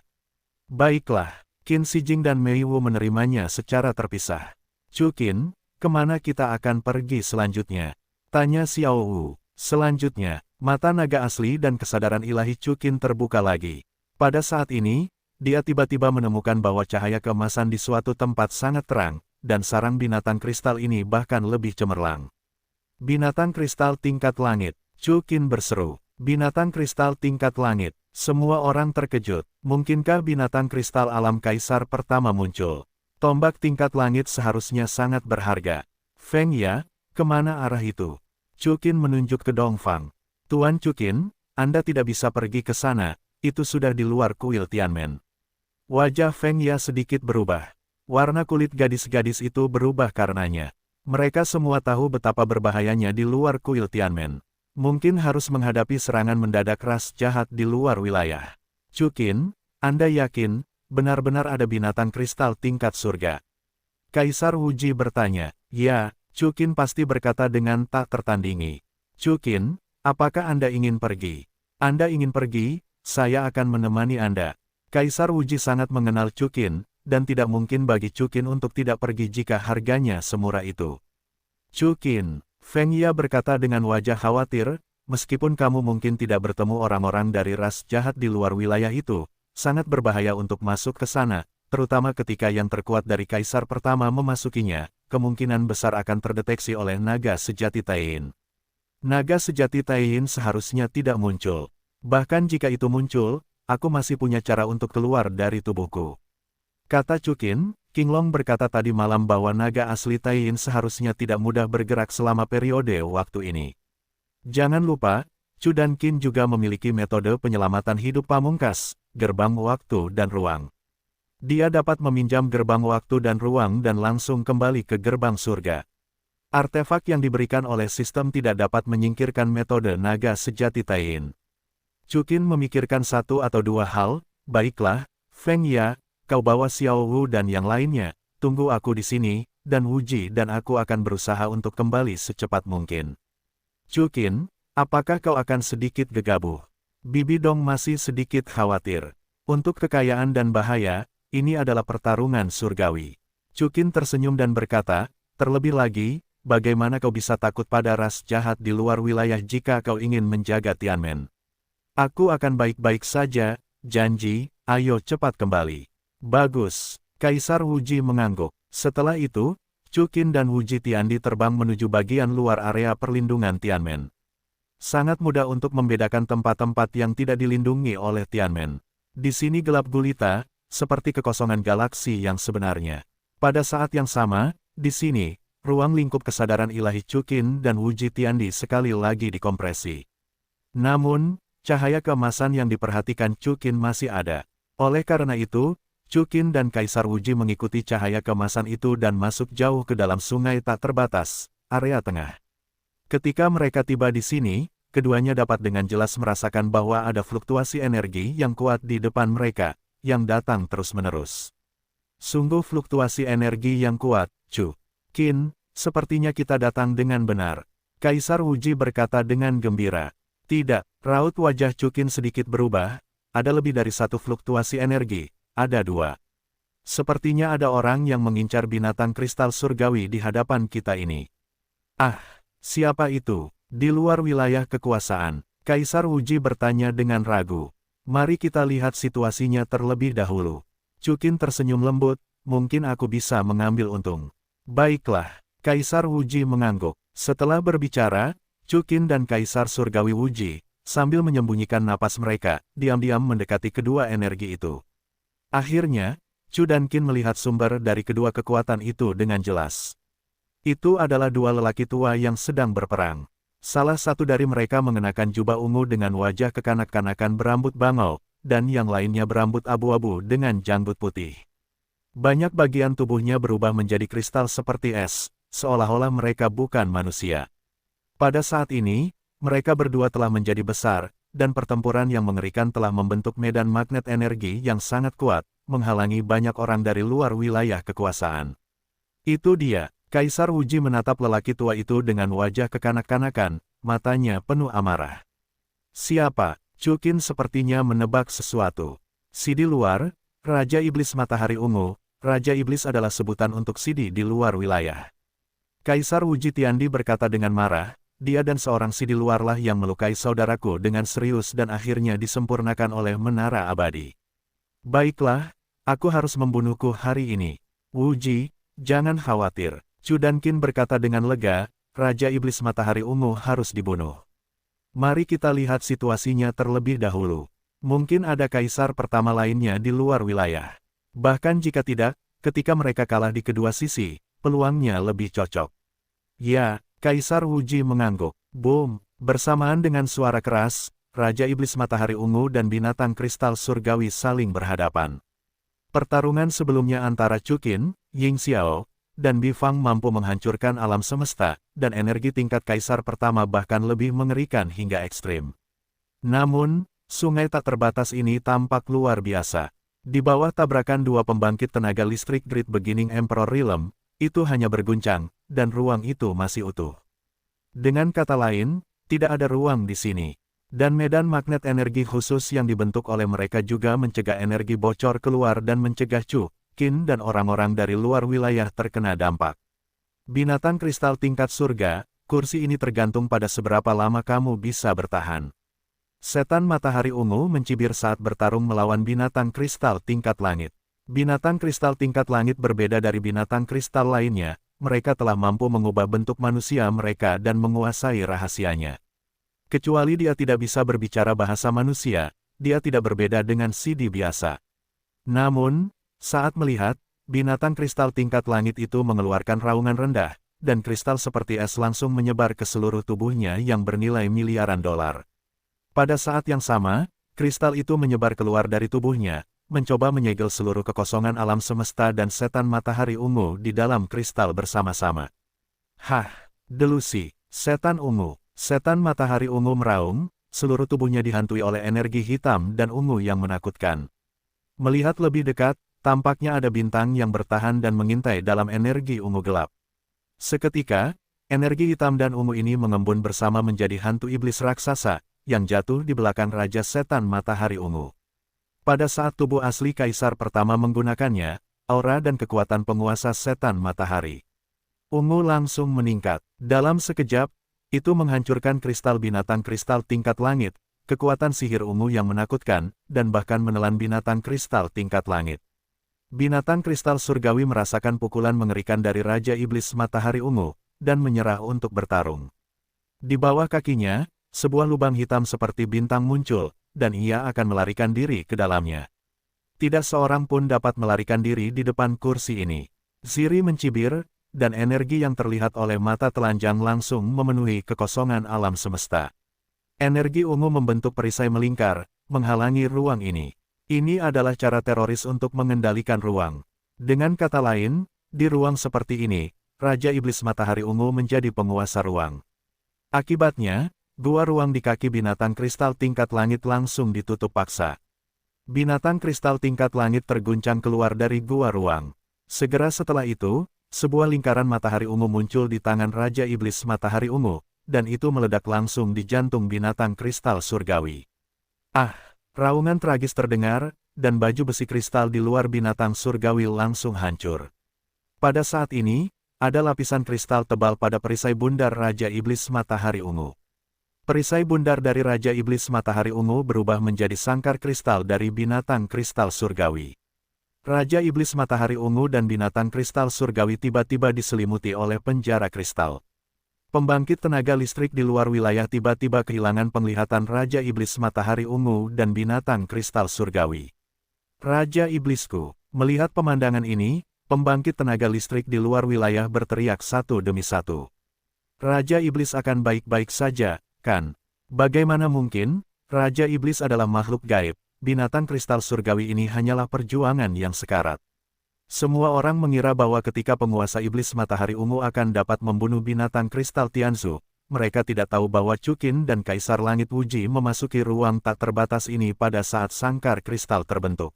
Baiklah, Qin Shijing dan Mei Wu menerimanya secara terpisah. Chukin, kemana kita akan pergi selanjutnya? Tanya Xiao Wu. Selanjutnya, mata naga asli dan kesadaran ilahi Chukin terbuka lagi. Pada saat ini, dia tiba-tiba menemukan bahwa cahaya keemasan di suatu tempat sangat terang, dan sarang binatang kristal ini bahkan lebih cemerlang. Binatang kristal tingkat langit, Chukin berseru. Binatang kristal tingkat langit. Semua orang terkejut. Mungkinkah binatang kristal alam kaisar pertama muncul? Tombak tingkat langit seharusnya sangat berharga. Feng Ya, kemana arah itu? Chukin menunjuk ke Dongfang. Tuan Chukin, Anda tidak bisa pergi ke sana, itu sudah di luar kuil Tianmen. Wajah Feng Ya sedikit berubah. Warna kulit gadis-gadis itu berubah karenanya. Mereka semua tahu betapa berbahayanya di luar kuil Tianmen. Mungkin harus menghadapi serangan mendadak ras jahat di luar wilayah. Chukin, Anda yakin, benar-benar ada binatang kristal tingkat surga? Kaisar Wuji bertanya. Ya, Chukin pasti berkata dengan tak tertandingi. Chukin, apakah Anda ingin pergi? Anda ingin pergi, saya akan menemani Anda. Kaisar Wuji sangat mengenal Chukin, dan tidak mungkin bagi Chukin untuk tidak pergi jika harganya semurah itu. Chukin, Feng Ya berkata dengan wajah khawatir, meskipun kamu mungkin tidak bertemu orang-orang dari ras jahat di luar wilayah itu, sangat berbahaya untuk masuk ke sana, terutama ketika yang terkuat dari kaisar pertama memasukinya, kemungkinan besar akan terdeteksi oleh naga sejati Taiyin. Naga sejati Taiyin seharusnya tidak muncul. Bahkan jika itu muncul, aku masih punya cara untuk keluar dari tubuhku. Kata Chukin, Qinglong berkata tadi malam bahwa naga asli Taiyin seharusnya tidak mudah bergerak selama periode waktu ini. Jangan lupa, Chu dan Qin juga memiliki metode penyelamatan hidup pamungkas, gerbang waktu dan ruang. Dia dapat meminjam gerbang waktu dan ruang dan langsung kembali ke gerbang surga. Artefak yang diberikan oleh sistem tidak dapat menyingkirkan metode naga sejati Taiyin. Chukin memikirkan satu atau dua hal, baiklah, Feng Ya, kau bawa Xiao Wu dan yang lainnya, tunggu aku di sini, dan Wuji dan aku akan berusaha untuk kembali secepat mungkin. Chukin, apakah kau akan sedikit gegabah? Bibi Dong masih sedikit khawatir. Untuk kekayaan dan bahaya, ini adalah pertarungan surgawi. Chukin tersenyum dan berkata, terlebih lagi, bagaimana kau bisa takut pada ras jahat di luar wilayah jika kau ingin menjaga Tianmen? Aku akan baik-baik saja, janji, ayo cepat kembali. Bagus, Kaisar Wuji mengangguk. Setelah itu, Chukin dan Wuji Tiandi terbang menuju bagian luar area perlindungan Tianmen. Sangat mudah untuk membedakan tempat-tempat yang tidak dilindungi oleh Tianmen. Di sini gelap gulita, seperti kekosongan galaksi yang sebenarnya. Pada saat yang sama, di sini, ruang lingkup kesadaran ilahi Chukin dan Wuji Tiandi sekali lagi dikompresi. Namun, cahaya keemasan yang diperhatikan Chukin masih ada. Oleh karena itu, Chukin dan Kaisar Wuji mengikuti cahaya keemasan itu dan masuk jauh ke dalam sungai tak terbatas, area tengah. Ketika mereka tiba di sini, keduanya dapat dengan jelas merasakan bahwa ada fluktuasi energi yang kuat di depan mereka, yang datang terus-menerus. Sungguh fluktuasi energi yang kuat, Chu. Qin, sepertinya kita datang dengan benar. Kaisar Wuji berkata dengan gembira. Tidak, raut wajah Chukin sedikit berubah, ada lebih dari satu fluktuasi energi. Ada dua. Sepertinya ada orang yang mengincar binatang kristal surgawi di hadapan kita ini. Ah, siapa itu? Di luar wilayah kekuasaan, Kaisar Wuji bertanya dengan ragu. Mari kita lihat situasinya terlebih dahulu. Chukin tersenyum lembut, mungkin aku bisa mengambil untung. Baiklah, Kaisar Wuji mengangguk. Setelah berbicara, Chukin dan Kaisar Surgawi Wuji, sambil menyembunyikan napas mereka, diam-diam mendekati kedua energi itu. Akhirnya, Chu dan Qin melihat sumber dari kedua kekuatan itu dengan jelas. Itu adalah dua lelaki tua yang sedang berperang. Salah satu dari mereka mengenakan jubah ungu dengan wajah kekanak-kanakan berambut bangau, dan yang lainnya berambut abu-abu dengan janggut putih. Banyak bagian tubuhnya berubah menjadi kristal seperti es, seolah-olah mereka bukan manusia. Pada saat ini, mereka berdua telah menjadi besar, dan pertempuran yang mengerikan telah membentuk medan magnet energi yang sangat kuat, menghalangi banyak orang dari luar wilayah kekuasaan. Itu dia, Kaisar Wuji menatap lelaki tua itu dengan wajah kekanak-kanakan, matanya penuh amarah. Siapa? Chukin sepertinya menebak sesuatu. Si di luar, Raja Iblis Matahari Ungu. Raja Iblis adalah sebutan untuk Sidi di luar wilayah. Kaisar Wuji Tiandi berkata dengan marah, dia dan seorang Sidi luarlah yang melukai saudaraku dengan serius dan akhirnya disempurnakan oleh menara abadi. Baiklah, aku harus membunuhku hari ini. Wuji, jangan khawatir. Chu Dankin berkata dengan lega, Raja Iblis Matahari Ungu harus dibunuh. Mari kita lihat situasinya terlebih dahulu. Mungkin ada kaisar pertama lainnya di luar wilayah. Bahkan jika tidak, ketika mereka kalah di kedua sisi, peluangnya lebih cocok. Ya, Kaisar Wuji mengangguk. Boom! Bersamaan dengan suara keras, Raja Iblis Matahari Ungu dan binatang kristal surgawi saling berhadapan. Pertarungan sebelumnya antara Chukin, Ying Xiao, dan Bifang mampu menghancurkan alam semesta, dan energi tingkat kaisar pertama bahkan lebih mengerikan hingga ekstrim. Namun, sungai tak terbatas ini tampak luar biasa. Di bawah tabrakan dua pembangkit tenaga listrik Great Beginning Emperor Realm, itu hanya berguncang, dan ruang itu masih utuh. Dengan kata lain, tidak ada ruang di sini. Dan medan magnet energi khusus yang dibentuk oleh mereka juga mencegah energi bocor keluar dan mencegah Chu, Qin dan orang-orang dari luar wilayah terkena dampak. Binatang kristal tingkat surga, kursi ini tergantung pada seberapa lama kamu bisa bertahan. Setan Matahari Ungu mencibir saat bertarung melawan binatang kristal tingkat langit. Binatang kristal tingkat langit berbeda dari binatang kristal lainnya, mereka telah mampu mengubah bentuk manusia mereka dan menguasai rahasianya. Kecuali dia tidak bisa berbicara bahasa manusia, dia tidak berbeda dengan Sidi biasa. Namun, saat melihat, binatang kristal tingkat langit itu mengeluarkan raungan rendah, dan kristal seperti es langsung menyebar ke seluruh tubuhnya yang bernilai miliaran dolar. Pada saat yang sama, kristal itu menyebar keluar dari tubuhnya, mencoba menyegel seluruh kekosongan alam semesta dan setan matahari ungu di dalam kristal bersama-sama. Hah, delusi, setan ungu, setan matahari ungu meraung, seluruh tubuhnya dihantui oleh energi hitam dan ungu yang menakutkan. Melihat lebih dekat, tampaknya ada bintang yang bertahan dan mengintai dalam energi ungu gelap. Seketika, energi hitam dan ungu ini mengembun bersama menjadi hantu iblis raksasa, yang jatuh di belakang Raja Setan Matahari Ungu. Pada saat tubuh asli Kaisar pertama menggunakannya, aura dan kekuatan penguasa Setan Matahari Ungu langsung meningkat. Dalam sekejap, itu menghancurkan kristal binatang kristal tingkat langit, kekuatan sihir ungu yang menakutkan, dan bahkan menelan binatang kristal tingkat langit. Binatang kristal surgawi merasakan pukulan mengerikan dari Raja Iblis Matahari Ungu, dan menyerah untuk bertarung. Di bawah kakinya, sebuah lubang hitam seperti bintang muncul, dan ia akan melarikan diri ke dalamnya. Tidak seorang pun dapat melarikan diri di depan kursi ini. Ziri mencibir, dan energi yang terlihat oleh mata telanjang langsung memenuhi kekosongan alam semesta. Energi ungu membentuk perisai melingkar, menghalangi ruang ini. Ini adalah cara teroris untuk mengendalikan ruang. Dengan kata lain, di ruang seperti ini, Raja Iblis Matahari Ungu menjadi penguasa ruang. Akibatnya, gua ruang di kaki binatang kristal tingkat langit langsung ditutup paksa. Binatang kristal tingkat langit terguncang keluar dari gua ruang. Segera setelah itu, sebuah lingkaran matahari ungu muncul di tangan Raja Iblis Matahari Ungu, dan itu meledak langsung di jantung binatang kristal surgawi. Ah! Raungan tragis terdengar, dan baju besi kristal di luar binatang surgawi langsung hancur. Pada saat ini, ada lapisan kristal tebal pada perisai bundar Raja Iblis Matahari Ungu. Perisai bundar dari Raja Iblis Matahari Ungu berubah menjadi sangkar kristal dari binatang kristal surgawi. Raja Iblis Matahari Ungu dan binatang kristal surgawi tiba-tiba diselimuti oleh penjara kristal. Pembangkit tenaga listrik di luar wilayah tiba-tiba kehilangan penglihatan Raja Iblis Matahari Ungu dan binatang kristal surgawi. Raja Iblisku, melihat pemandangan ini, pembangkit tenaga listrik di luar wilayah berteriak satu demi satu. Raja Iblis akan baik-baik saja, kan? Bagaimana mungkin? Raja Iblis adalah makhluk gaib, binatang kristal surgawi ini hanyalah perjuangan yang sekarat. Semua orang mengira bahwa ketika penguasa iblis matahari ungu akan dapat membunuh binatang kristal Tianzu, mereka tidak tahu bahwa Chukin dan Kaisar Langit Wuji memasuki ruang tak terbatas ini pada saat sangkar kristal terbentuk.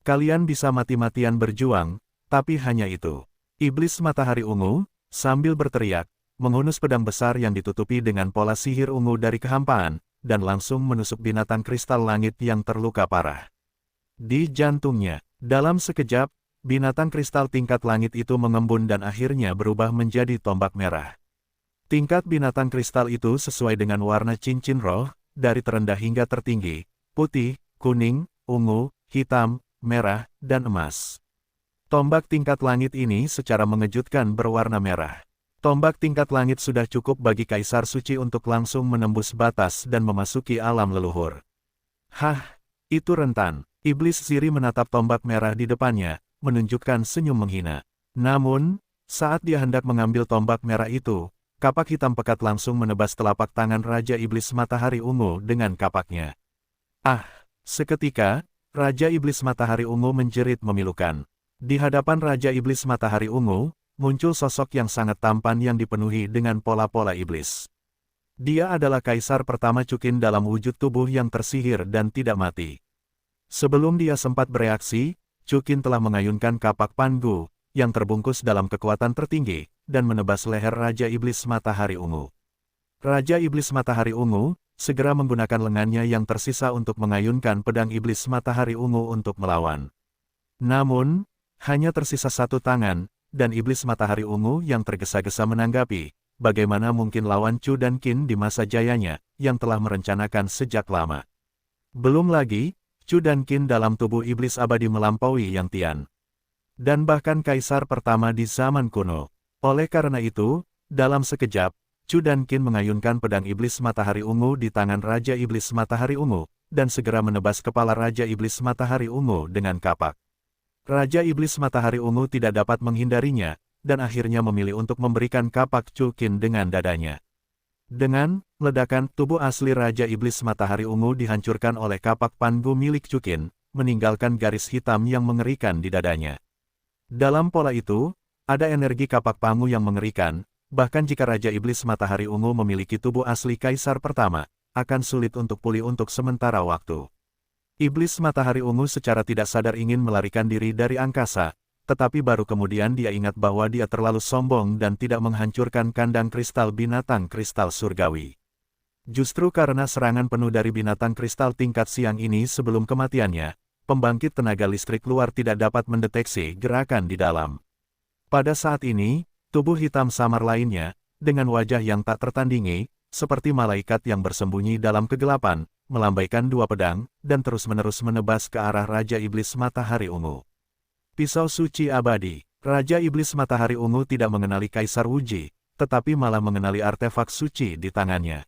Kalian bisa mati-matian berjuang, tapi hanya itu. Iblis matahari ungu, sambil berteriak, menghunus pedang besar yang ditutupi dengan pola sihir ungu dari kehampaan, dan langsung menusuk binatang kristal langit yang terluka parah. Di jantungnya, dalam sekejap, binatang kristal tingkat langit itu mengembun dan akhirnya berubah menjadi tombak merah. Tingkat binatang kristal itu sesuai dengan warna cincin roh, dari terendah hingga tertinggi, putih, kuning, ungu, hitam, merah, dan emas. Tombak tingkat langit ini secara mengejutkan berwarna merah. Tombak tingkat langit sudah cukup bagi Kaisar Suci untuk langsung menembus batas dan memasuki alam leluhur. Hah, itu rentan. Iblis Siri menatap tombak merah di depannya, menunjukkan senyum menghina. Namun, saat dia hendak mengambil tombak merah itu, kapak hitam pekat langsung menebas telapak tangan Raja Iblis Matahari Ungu dengan kapaknya. Ah! Seketika, Raja Iblis Matahari Ungu menjerit memilukan. Di hadapan Raja Iblis Matahari Ungu, muncul sosok yang sangat tampan yang dipenuhi dengan pola-pola iblis. Dia adalah Kaisar pertama Chukin dalam wujud tubuh yang tersihir dan tidak mati. Sebelum dia sempat bereaksi, Chukin telah mengayunkan kapak Pangu, yang terbungkus dalam kekuatan tertinggi, dan menebas leher Raja Iblis Matahari Ungu. Raja Iblis Matahari Ungu segera menggunakan lengannya yang tersisa untuk mengayunkan pedang Iblis Matahari Ungu untuk melawan. Namun, hanya tersisa satu tangan, dan Iblis Matahari Ungu yang tergesa-gesa menanggapi, bagaimana mungkin lawan Chu dan Qin di masa jayanya, yang telah merencanakan sejak lama. Belum lagi, Chu dan Qin dalam tubuh Iblis Abadi melampaui Yang Tian. Dan bahkan Kaisar pertama di zaman kuno. Oleh karena itu, dalam sekejap, Chu dan Qin mengayunkan pedang Iblis Matahari Ungu di tangan Raja Iblis Matahari Ungu, dan segera menebas kepala Raja Iblis Matahari Ungu dengan kapak. Raja Iblis Matahari Ungu tidak dapat menghindarinya, dan akhirnya memilih untuk memberikan kapak Chu Qin dengan dadanya. Dengan ledakan, tubuh asli Raja Iblis Matahari Ungu dihancurkan oleh kapak Pangu milik Chu Qin, meninggalkan garis hitam yang mengerikan di dadanya. Dalam pola itu, ada energi kapak Pangu yang mengerikan. Bahkan jika Raja Iblis Matahari Ungu memiliki tubuh asli Kaisar pertama, akan sulit untuk pulih untuk sementara waktu. Iblis Matahari Ungu secara tidak sadar ingin melarikan diri dari angkasa, tetapi baru kemudian dia ingat bahwa dia terlalu sombong dan tidak menghancurkan kandang kristal binatang kristal surgawi. Justru karena serangan penuh dari binatang kristal tingkat siang ini sebelum kematiannya, pembangkit tenaga listrik luar tidak dapat mendeteksi gerakan di dalam. Pada saat ini, tubuh hitam samar lainnya, dengan wajah yang tak tertandingi, seperti malaikat yang bersembunyi dalam kegelapan, melambaikan dua pedang, dan terus-menerus menebas ke arah Raja Iblis Matahari Ungu. Pisau Suci Abadi. Raja Iblis Matahari Ungu tidak mengenali Kaisar Wuji, tetapi malah mengenali artefak suci di tangannya.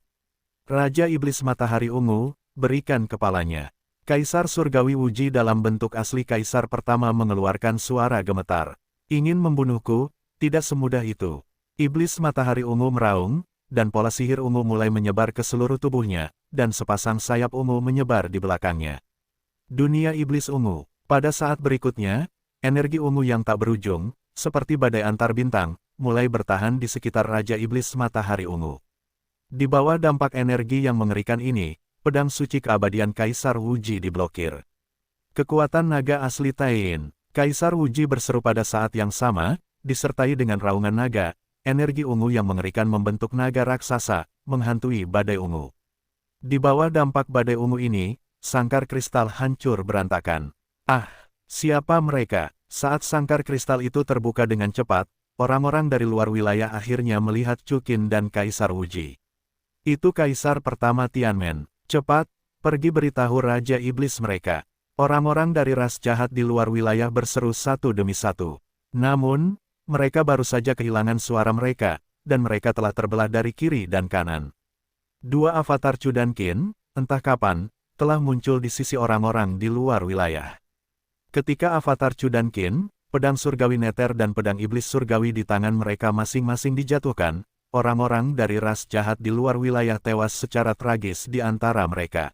Raja Iblis Matahari Ungu, berikan kepalanya. Kaisar Surgawi Wuji dalam bentuk asli Kaisar pertama mengeluarkan suara gemetar. Ingin membunuhku? Tidak semudah itu. Iblis Matahari Ungu meraung, dan pola sihir ungu mulai menyebar ke seluruh tubuhnya, dan sepasang sayap ungu menyebar di belakangnya. Dunia Iblis Ungu. Pada saat berikutnya, energi ungu yang tak berujung, seperti badai antar bintang, mulai bertahan di sekitar Raja Iblis Matahari Ungu. Di bawah dampak energi yang mengerikan ini, pedang suci keabadian Kaisar Wuji diblokir. Kekuatan naga asli Taiyin. Kaisar Wuji berseru pada saat yang sama, disertai dengan raungan naga, energi ungu yang mengerikan membentuk naga raksasa, menghantui badai ungu. Di bawah dampak badai ungu ini, sangkar kristal hancur berantakan. Ah, siapa mereka? Saat sangkar kristal itu terbuka dengan cepat, orang-orang dari luar wilayah akhirnya melihat Chu Qin dan Kaisar Wuji. Itu Kaisar pertama Tianmen. Cepat, pergi beritahu Raja Iblis mereka. Orang-orang dari ras jahat di luar wilayah berseru satu demi satu. Namun, mereka baru saja kehilangan suara mereka, dan mereka telah terbelah dari kiri dan kanan. Dua avatar Chu dan Qin, entah kapan, telah muncul di sisi orang-orang di luar wilayah. Ketika avatar Chu dan Qin, pedang surgawi neter dan pedang iblis surgawi di tangan mereka masing-masing dijatuhkan, orang-orang dari ras jahat di luar wilayah tewas secara tragis di antara mereka.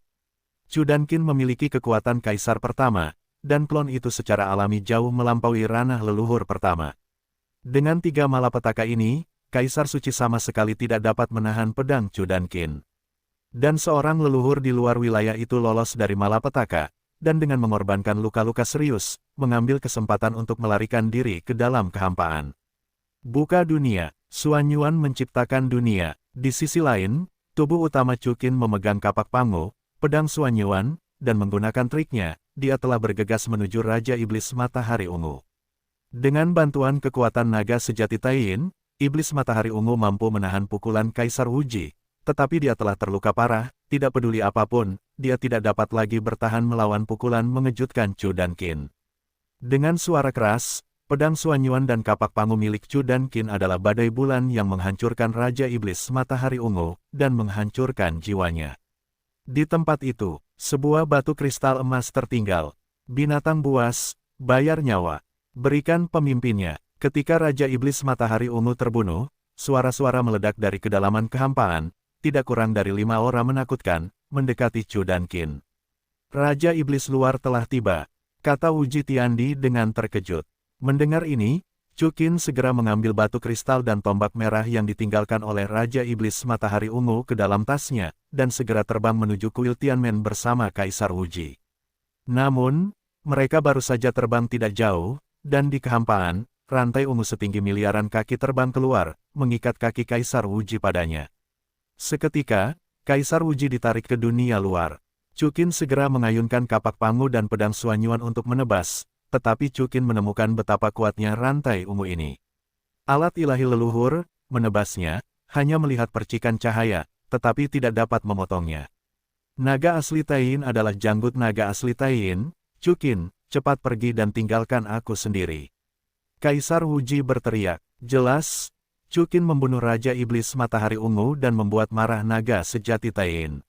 Chu dan Qin memiliki kekuatan Kaisar pertama, dan klon itu secara alami jauh melampaui ranah leluhur pertama. Dengan tiga malapetaka ini, Kaisar Suci sama sekali tidak dapat menahan pedang Chu dan Qin. Dan seorang leluhur di luar wilayah itu lolos dari malapetaka, dan dengan mengorbankan luka-luka serius, mengambil kesempatan untuk melarikan diri ke dalam kehampaan. Buka dunia. Xuanyuan menciptakan dunia. Di sisi lain, tubuh utama Chukin memegang kapak pangu, pedang Xuanyuan, dan menggunakan triknya, dia telah bergegas menuju Raja Iblis Matahari Ungu. Dengan bantuan kekuatan naga sejati Taiyin, Iblis Matahari Ungu mampu menahan pukulan Kaisar Wuji, tetapi dia telah terluka parah, tidak peduli apapun, dia tidak dapat lagi bertahan melawan pukulan mengejutkan Chu dan Qin. Dengan suara keras, pedang Xuanyuan dan kapak pangu milik Chu dan Qin adalah badai bulan yang menghancurkan Raja Iblis Matahari Ungu, dan menghancurkan jiwanya. Di tempat itu, sebuah batu kristal emas tertinggal. Binatang buas, bayar nyawa. Berikan pemimpinnya. Ketika Raja Iblis Matahari Ungu terbunuh, suara-suara meledak dari kedalaman kehampaan, tidak kurang dari 5 aura menakutkan, mendekati Chu dan Qin. Raja Iblis luar telah tiba, kata Wuji Tiandi dengan terkejut. Mendengar ini, Chu Qin segera mengambil batu kristal dan tombak merah yang ditinggalkan oleh Raja Iblis Matahari Ungu ke dalam tasnya, dan segera terbang menuju kuil Tianmen bersama Kaisar Wuji. Namun, mereka baru saja terbang tidak jauh, dan di kehampaan, rantai ungu setinggi miliaran kaki terbang keluar, mengikat kaki Kaisar Wuji padanya. Seketika, Kaisar Wuji ditarik ke dunia luar. Chu Qin segera mengayunkan kapak pangu dan pedang Xuanyuan untuk menebas, tetapi Chu Qin menemukan betapa kuatnya rantai ungu ini. Alat ilahi leluhur, menebasnya, hanya melihat percikan cahaya, tetapi tidak dapat memotongnya. Naga asli Taiyin adalah janggut naga asli Taiyin. Chu Qin, cepat pergi dan tinggalkan aku sendiri. Kaisar Wuji berteriak. Jelas, Chu Qin membunuh Raja Iblis Matahari Ungu dan membuat marah naga sejati Taiyin.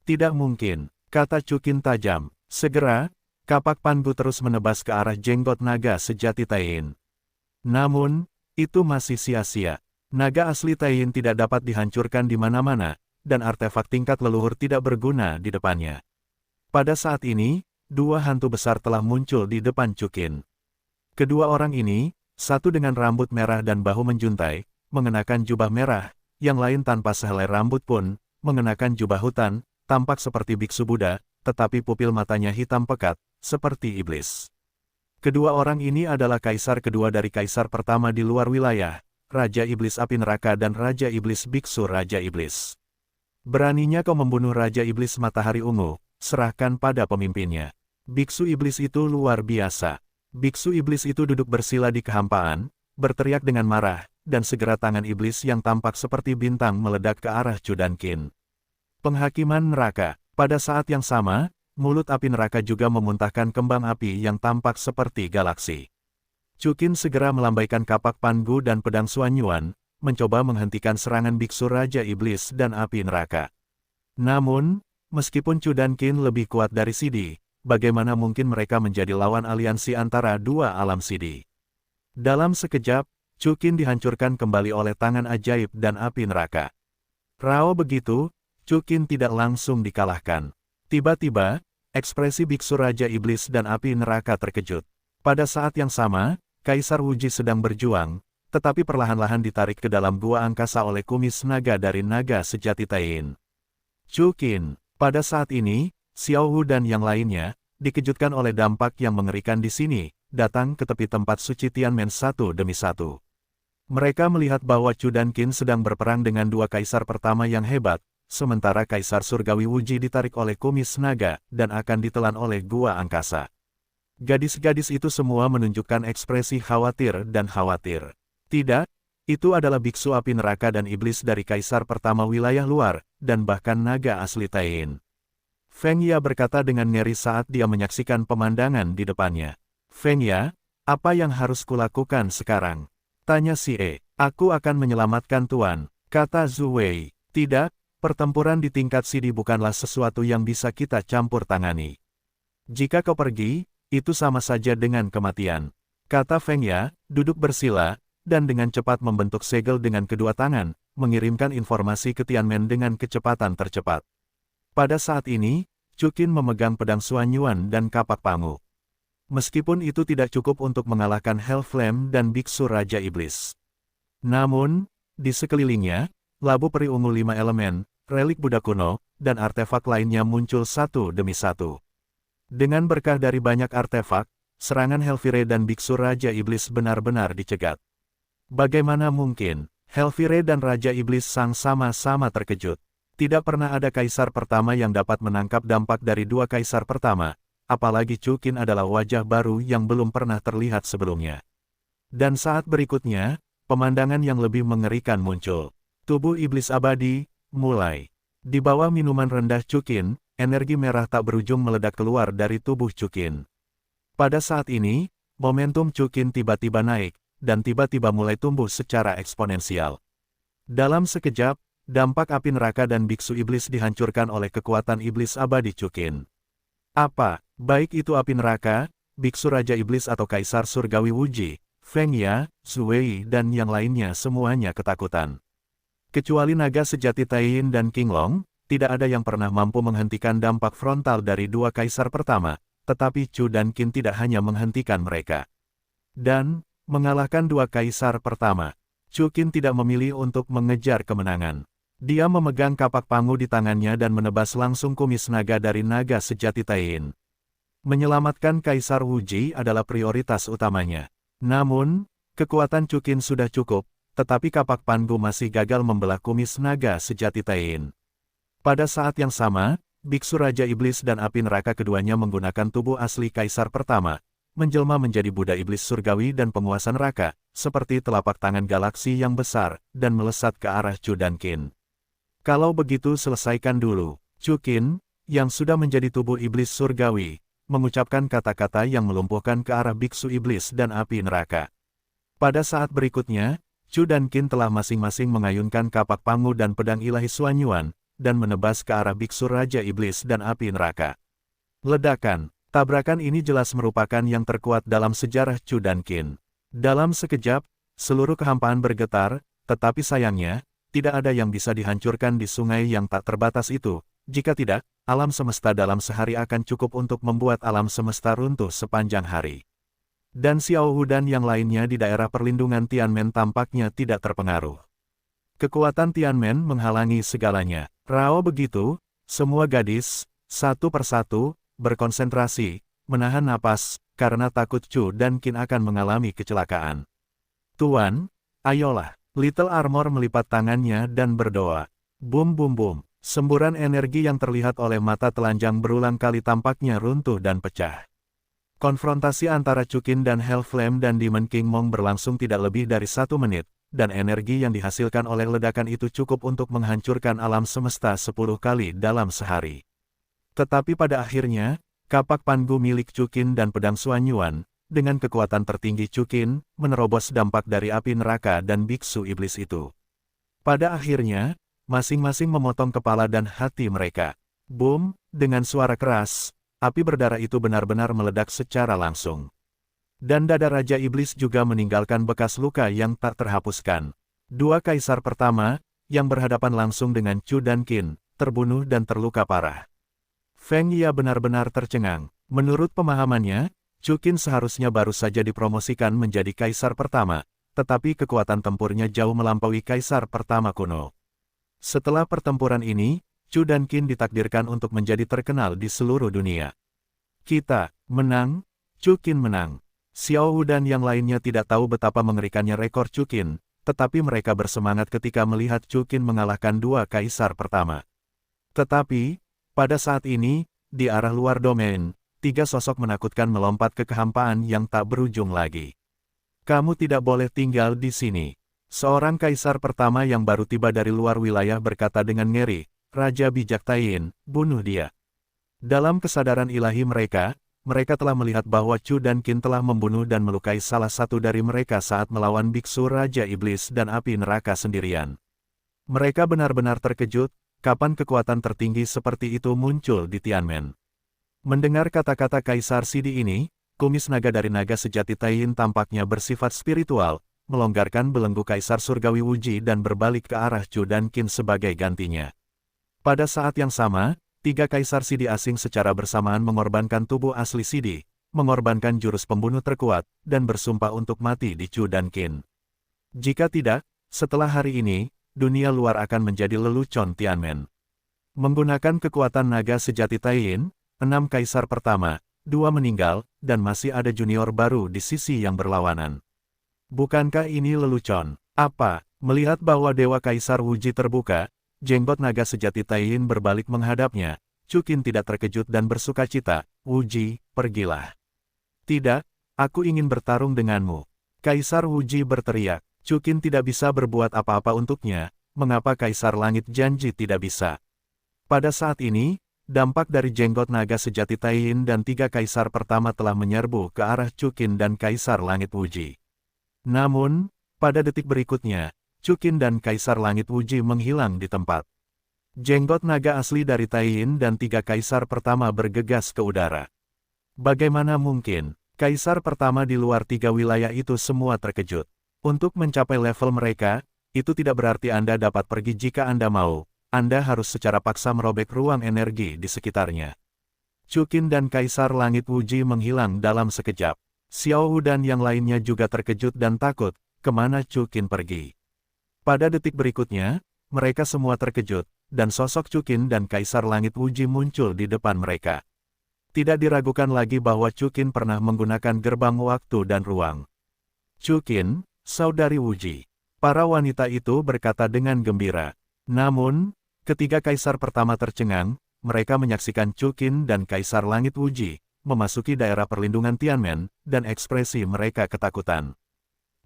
Tidak mungkin, kata Chu Qin tajam. Segera, kapak pangu terus menebas ke arah jenggot naga sejati Taiyin. Namun, itu masih sia-sia. Naga asli Taiyin tidak dapat dihancurkan di mana-mana, dan artefak tingkat leluhur tidak berguna di depannya. Pada saat ini, dua hantu besar telah muncul di depan Chu Qin. Kedua orang ini, satu dengan rambut merah dan bahu menjuntai, mengenakan jubah merah, yang lain tanpa sehelai rambut pun, mengenakan jubah hutan, tampak seperti biksu Buddha, tetapi pupil matanya hitam pekat, seperti iblis. Kedua orang ini adalah kaisar kedua dari kaisar pertama di luar wilayah, Raja Iblis Api Neraka dan Raja Iblis Biksu Raja Iblis. Beraninya kau membunuh Raja Iblis Matahari Ungu, serahkan pada pemimpinnya. Biksu Iblis itu luar biasa. Biksu Iblis itu duduk bersila di kehampaan, berteriak dengan marah, dan segera tangan iblis yang tampak seperti bintang meledak ke arah Chu dan Qin. Penghakiman neraka. Pada saat yang sama, mulut api neraka juga memuntahkan kembang api yang tampak seperti galaksi. Chu Qin segera melambaikan kapak pangu dan pedang Xuanyuan, mencoba menghentikan serangan biksu Raja Iblis dan api neraka. Namun, meskipun Chu dan Qin lebih kuat dari Sidi, bagaimana mungkin mereka menjadi lawan aliansi antara dua alam Sidi? Dalam sekejap, Chu Qin dihancurkan kembali oleh tangan ajaib dan api neraka. Rao begitu, Chu Qin tidak langsung dikalahkan. Tiba-tiba, ekspresi biksu Raja Iblis dan api neraka terkejut. Pada saat yang sama, Kaisar Wuji sedang berjuang, tetapi perlahan-lahan ditarik ke dalam gua angkasa oleh kumis naga dari naga sejati Taiyin. Chu Qin, pada saat ini, Xiao Hu dan yang lainnya, dikejutkan oleh dampak yang mengerikan di sini, datang ke tepi tempat suci Tianmen satu demi satu. Mereka melihat bahwa Chu dan Qin sedang berperang dengan dua kaisar pertama yang hebat, sementara Kaisar Surgawi Wuji ditarik oleh kumis naga, dan akan ditelan oleh gua angkasa. Gadis-gadis itu semua menunjukkan ekspresi khawatir dan khawatir. Tidak, itu adalah biksu api neraka dan iblis dari Kaisar pertama wilayah luar, dan bahkan naga asli Taiyin. Feng Ya berkata dengan ngeri saat dia menyaksikan pemandangan di depannya. Feng Ya, apa yang harus kulakukan sekarang? Tanya si E. Aku akan menyelamatkan Tuan, kata Zhu Wei. Tidak, pertempuran di tingkat Sidi bukanlah sesuatu yang bisa kita campur tangani. Jika kau pergi, itu sama saja dengan kematian, kata Feng Ya, duduk bersila, dan dengan cepat membentuk segel dengan kedua tangan, mengirimkan informasi ke Tianmen dengan kecepatan tercepat. Pada saat ini, Chu Qin memegang pedang Xuanyuan dan kapak pangu. Meskipun itu tidak cukup untuk mengalahkan Hellflame dan Biksu Raja Iblis. Namun, di sekelilingnya, labu peri ungu 5 elemen, relik Buddha kuno, dan artefak lainnya muncul satu demi satu. Dengan berkah dari banyak artefak, serangan Hellfire dan Biksu Raja Iblis benar-benar dicegat. Bagaimana mungkin? Helvire dan Raja Iblis Sang sama-sama terkejut. Tidak pernah ada kaisar pertama yang dapat menangkap dampak dari dua kaisar pertama, apalagi Chukin adalah wajah baru yang belum pernah terlihat sebelumnya. Dan saat berikutnya, pemandangan yang lebih mengerikan muncul. Tubuh iblis abadi, mulai. Di bawah minuman rendah Chukin, energi merah tak berujung meledak keluar dari tubuh Chukin. Pada saat ini, momentum Chukin tiba-tiba naik, dan tiba-tiba mulai tumbuh secara eksponensial. Dalam sekejap, dampak api neraka dan biksu iblis dihancurkan oleh kekuatan iblis abadi Chukin. Apa, baik itu api neraka, biksu raja iblis atau kaisar surgawi Wuji, Feng Ya, Zuwei dan yang lainnya semuanya ketakutan. Kecuali naga sejati Taiyin dan Qinglong, tidak ada yang pernah mampu menghentikan dampak frontal dari dua kaisar pertama, tetapi Chu dan Qin tidak hanya menghentikan mereka. Dan, mengalahkan dua kaisar pertama, Chu Qin tidak memilih untuk mengejar kemenangan. Dia memegang kapak pangu di tangannya dan menebas langsung kumis naga dari naga sejati Taiyin. Menyelamatkan Kaisar Wuji adalah prioritas utamanya. Namun, kekuatan Chu Qin sudah cukup, tetapi kapak pangu masih gagal membelah kumis naga sejati Taiyin. Pada saat yang sama, Biksu Raja Iblis dan api neraka keduanya menggunakan tubuh asli Kaisar pertama, menjelma menjadi Buddha Iblis Surgawi dan penguasa neraka, seperti telapak tangan galaksi yang besar, dan melesat ke arah Chu dan Qin. Kalau begitu selesaikan dulu. Chu Qin, yang sudah menjadi tubuh iblis surgawi, mengucapkan kata-kata yang melumpuhkan ke arah biksu iblis dan api neraka. Pada saat berikutnya, Chu dan Qin telah masing-masing mengayunkan kapak pangu dan pedang ilahi Suanyuan, dan menebas ke arah biksu raja iblis dan api neraka. Ledakan, tabrakan ini jelas merupakan yang terkuat dalam sejarah Chu dan Qin. Dalam sekejap, seluruh kehampaan bergetar, tetapi sayangnya, tidak ada yang bisa dihancurkan di sungai yang tak terbatas itu. Jika tidak, alam semesta dalam sehari akan cukup untuk membuat alam semesta runtuh sepanjang hari. Dan Xiao Hu dan yang lainnya di daerah perlindungan Tianmen tampaknya tidak terpengaruh. Kekuatan Tianmen menghalangi segalanya. Rao begitu, semua gadis, satu persatu, berkonsentrasi, menahan napas, karena takut Chu dan Qin akan mengalami kecelakaan. Tuan, ayolah. Little Armor melipat tangannya dan berdoa. Bum bum bum. Semburan energi yang terlihat oleh mata telanjang berulang kali tampaknya runtuh dan pecah. Konfrontasi antara Chu Qin dan Hellflame dan Demon King Mong berlangsung tidak lebih dari 1 menit, dan energi yang dihasilkan oleh ledakan itu cukup untuk menghancurkan alam semesta 10 kali dalam sehari. Tetapi pada akhirnya, kapak pangu milik Chu Qin dan pedang Suanyuan, dengan kekuatan tertinggi Chu Qin, menerobos dampak dari api neraka dan biksu iblis itu. Pada akhirnya, masing-masing memotong kepala dan hati mereka. Boom, dengan suara keras, api berdarah itu benar-benar meledak secara langsung. Dan dada Raja Iblis juga meninggalkan bekas luka yang tak terhapuskan. Dua kaisar pertama, yang berhadapan langsung dengan Chu dan Qin, terbunuh dan terluka parah. Feng Ya benar-benar tercengang. Menurut pemahamannya, Chu Qin seharusnya baru saja dipromosikan menjadi kaisar pertama, tetapi kekuatan tempurnya jauh melampaui kaisar pertama kuno. Setelah pertempuran ini, Chu dan Qin ditakdirkan untuk menjadi terkenal di seluruh dunia. Kita menang, Chu Qin menang. Xiao Hu dan yang lainnya tidak tahu betapa mengerikannya rekor Chu Qin, tetapi mereka bersemangat ketika melihat Chu Qin mengalahkan dua kaisar pertama. Tetapi, pada saat ini, di arah luar domain, 3 sosok menakutkan melompat ke kehampaan yang tak berujung lagi. Kamu tidak boleh tinggal di sini. Seorang kaisar pertama yang baru tiba dari luar wilayah berkata dengan ngeri, Raja bijak Taiyin, bunuh dia. Dalam kesadaran ilahi mereka telah melihat bahwa Chu dan Qin telah membunuh dan melukai salah satu dari mereka saat melawan biksu Raja Iblis dan api neraka sendirian. Mereka benar-benar terkejut, kapan kekuatan tertinggi seperti itu muncul di Tianmen. Mendengar kata-kata Kaisar Sidi ini, kumis naga dari naga sejati Taiyin tampaknya bersifat spiritual, melonggarkan belenggu Kaisar Surgawi Wuji dan berbalik ke arah Chu dan Qin sebagai gantinya. Pada saat yang sama, 3 Kaisar Sidi asing secara bersamaan mengorbankan tubuh asli Sidi, mengorbankan jurus pembunuh terkuat, dan bersumpah untuk mati di Chu dan Qin. Jika tidak, setelah hari ini, dunia luar akan menjadi lelucon Tianmen. Menggunakan kekuatan naga sejati Taiyin, 6 kaisar pertama, 2 meninggal, dan masih ada junior baru di sisi yang berlawanan. Bukankah ini lelucon? Apa? Melihat bahwa Dewa Kaisar Wuji terbuka, jenggot naga sejati Taiyin berbalik menghadapnya. Chukin tidak terkejut dan bersukacita. Wuji, pergilah. Tidak, aku ingin bertarung denganmu. Kaisar Wuji berteriak. Chukin tidak bisa berbuat apa-apa untuknya. Mengapa Kaisar Langit janji tidak bisa? Pada saat ini, dampak dari jenggot naga sejati Taiyin dan 3 kaisar pertama telah menyerbu ke arah Chukin dan Kaisar Langit Wuji. Namun, pada detik berikutnya, Chukin dan Kaisar Langit Wuji menghilang di tempat. Jenggot naga asli dari Taiyin dan 3 kaisar pertama bergegas ke udara. Bagaimana mungkin, kaisar pertama di luar 3 wilayah itu semua terkejut. Untuk mencapai level mereka, itu tidak berarti Anda dapat pergi jika Anda mau. Anda harus secara paksa merobek ruang energi di sekitarnya. Chukin dan Kaisar Langit Wuji menghilang dalam sekejap. Xiao Wu dan yang lainnya juga terkejut dan takut, kemana Chukin pergi. Pada detik berikutnya, mereka semua terkejut, dan sosok Chukin dan Kaisar Langit Wuji muncul di depan mereka. Tidak diragukan lagi bahwa Chukin pernah menggunakan gerbang waktu dan ruang. Chukin, saudari Wuji. Para wanita itu berkata dengan gembira. Namun, ketika Kaisar pertama tercengang, mereka menyaksikan Chukin dan Kaisar Langit Wuji memasuki daerah perlindungan Tianmen, dan ekspresi mereka ketakutan.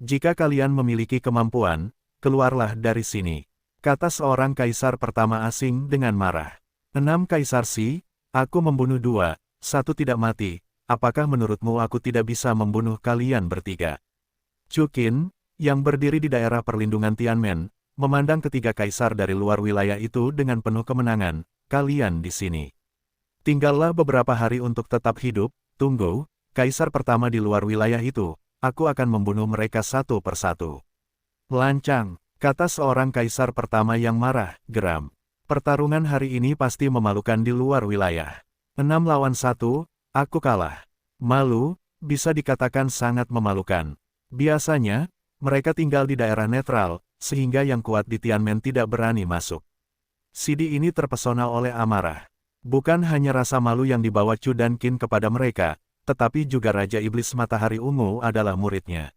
Jika kalian memiliki kemampuan, keluarlah dari sini, kata seorang kaisar pertama asing dengan marah. 6 kaisar Si, aku membunuh 2, 1 tidak mati, apakah menurutmu aku tidak bisa membunuh kalian bertiga? Chukin, yang berdiri di daerah perlindungan Tianmen, memandang ketiga kaisar dari luar wilayah itu dengan penuh kemenangan, kalian di sini. Tinggallah beberapa hari untuk tetap hidup, tunggu, kaisar pertama di luar wilayah itu, aku akan membunuh mereka satu persatu. Lancang, kata seorang kaisar pertama yang marah, geram. Pertarungan hari ini pasti memalukan di luar wilayah. 6 lawan 1, aku kalah. Malu, bisa dikatakan sangat memalukan. Biasanya, mereka tinggal di daerah netral, sehingga yang kuat di Tianmen tidak berani masuk. Sidi ini terpesona oleh amarah. Bukan hanya rasa malu yang dibawa Chu dan Qin kepada mereka, tetapi juga Raja Iblis Matahari Ungu adalah muridnya.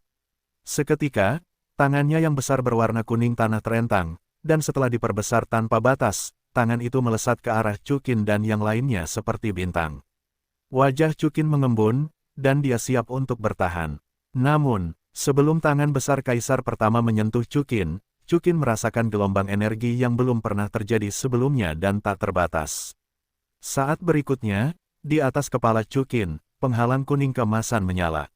Seketika, tangannya yang besar berwarna kuning tanah terentang, dan setelah diperbesar tanpa batas, tangan itu melesat ke arah Chukin dan yang lainnya seperti bintang. Wajah Chukin mengembun, dan dia siap untuk bertahan. Namun, sebelum tangan besar kaisar pertama menyentuh Chukin, Chukin merasakan gelombang energi yang belum pernah terjadi sebelumnya dan tak terbatas. Saat berikutnya, di atas kepala Chukin, penghalang kuning keemasan menyala.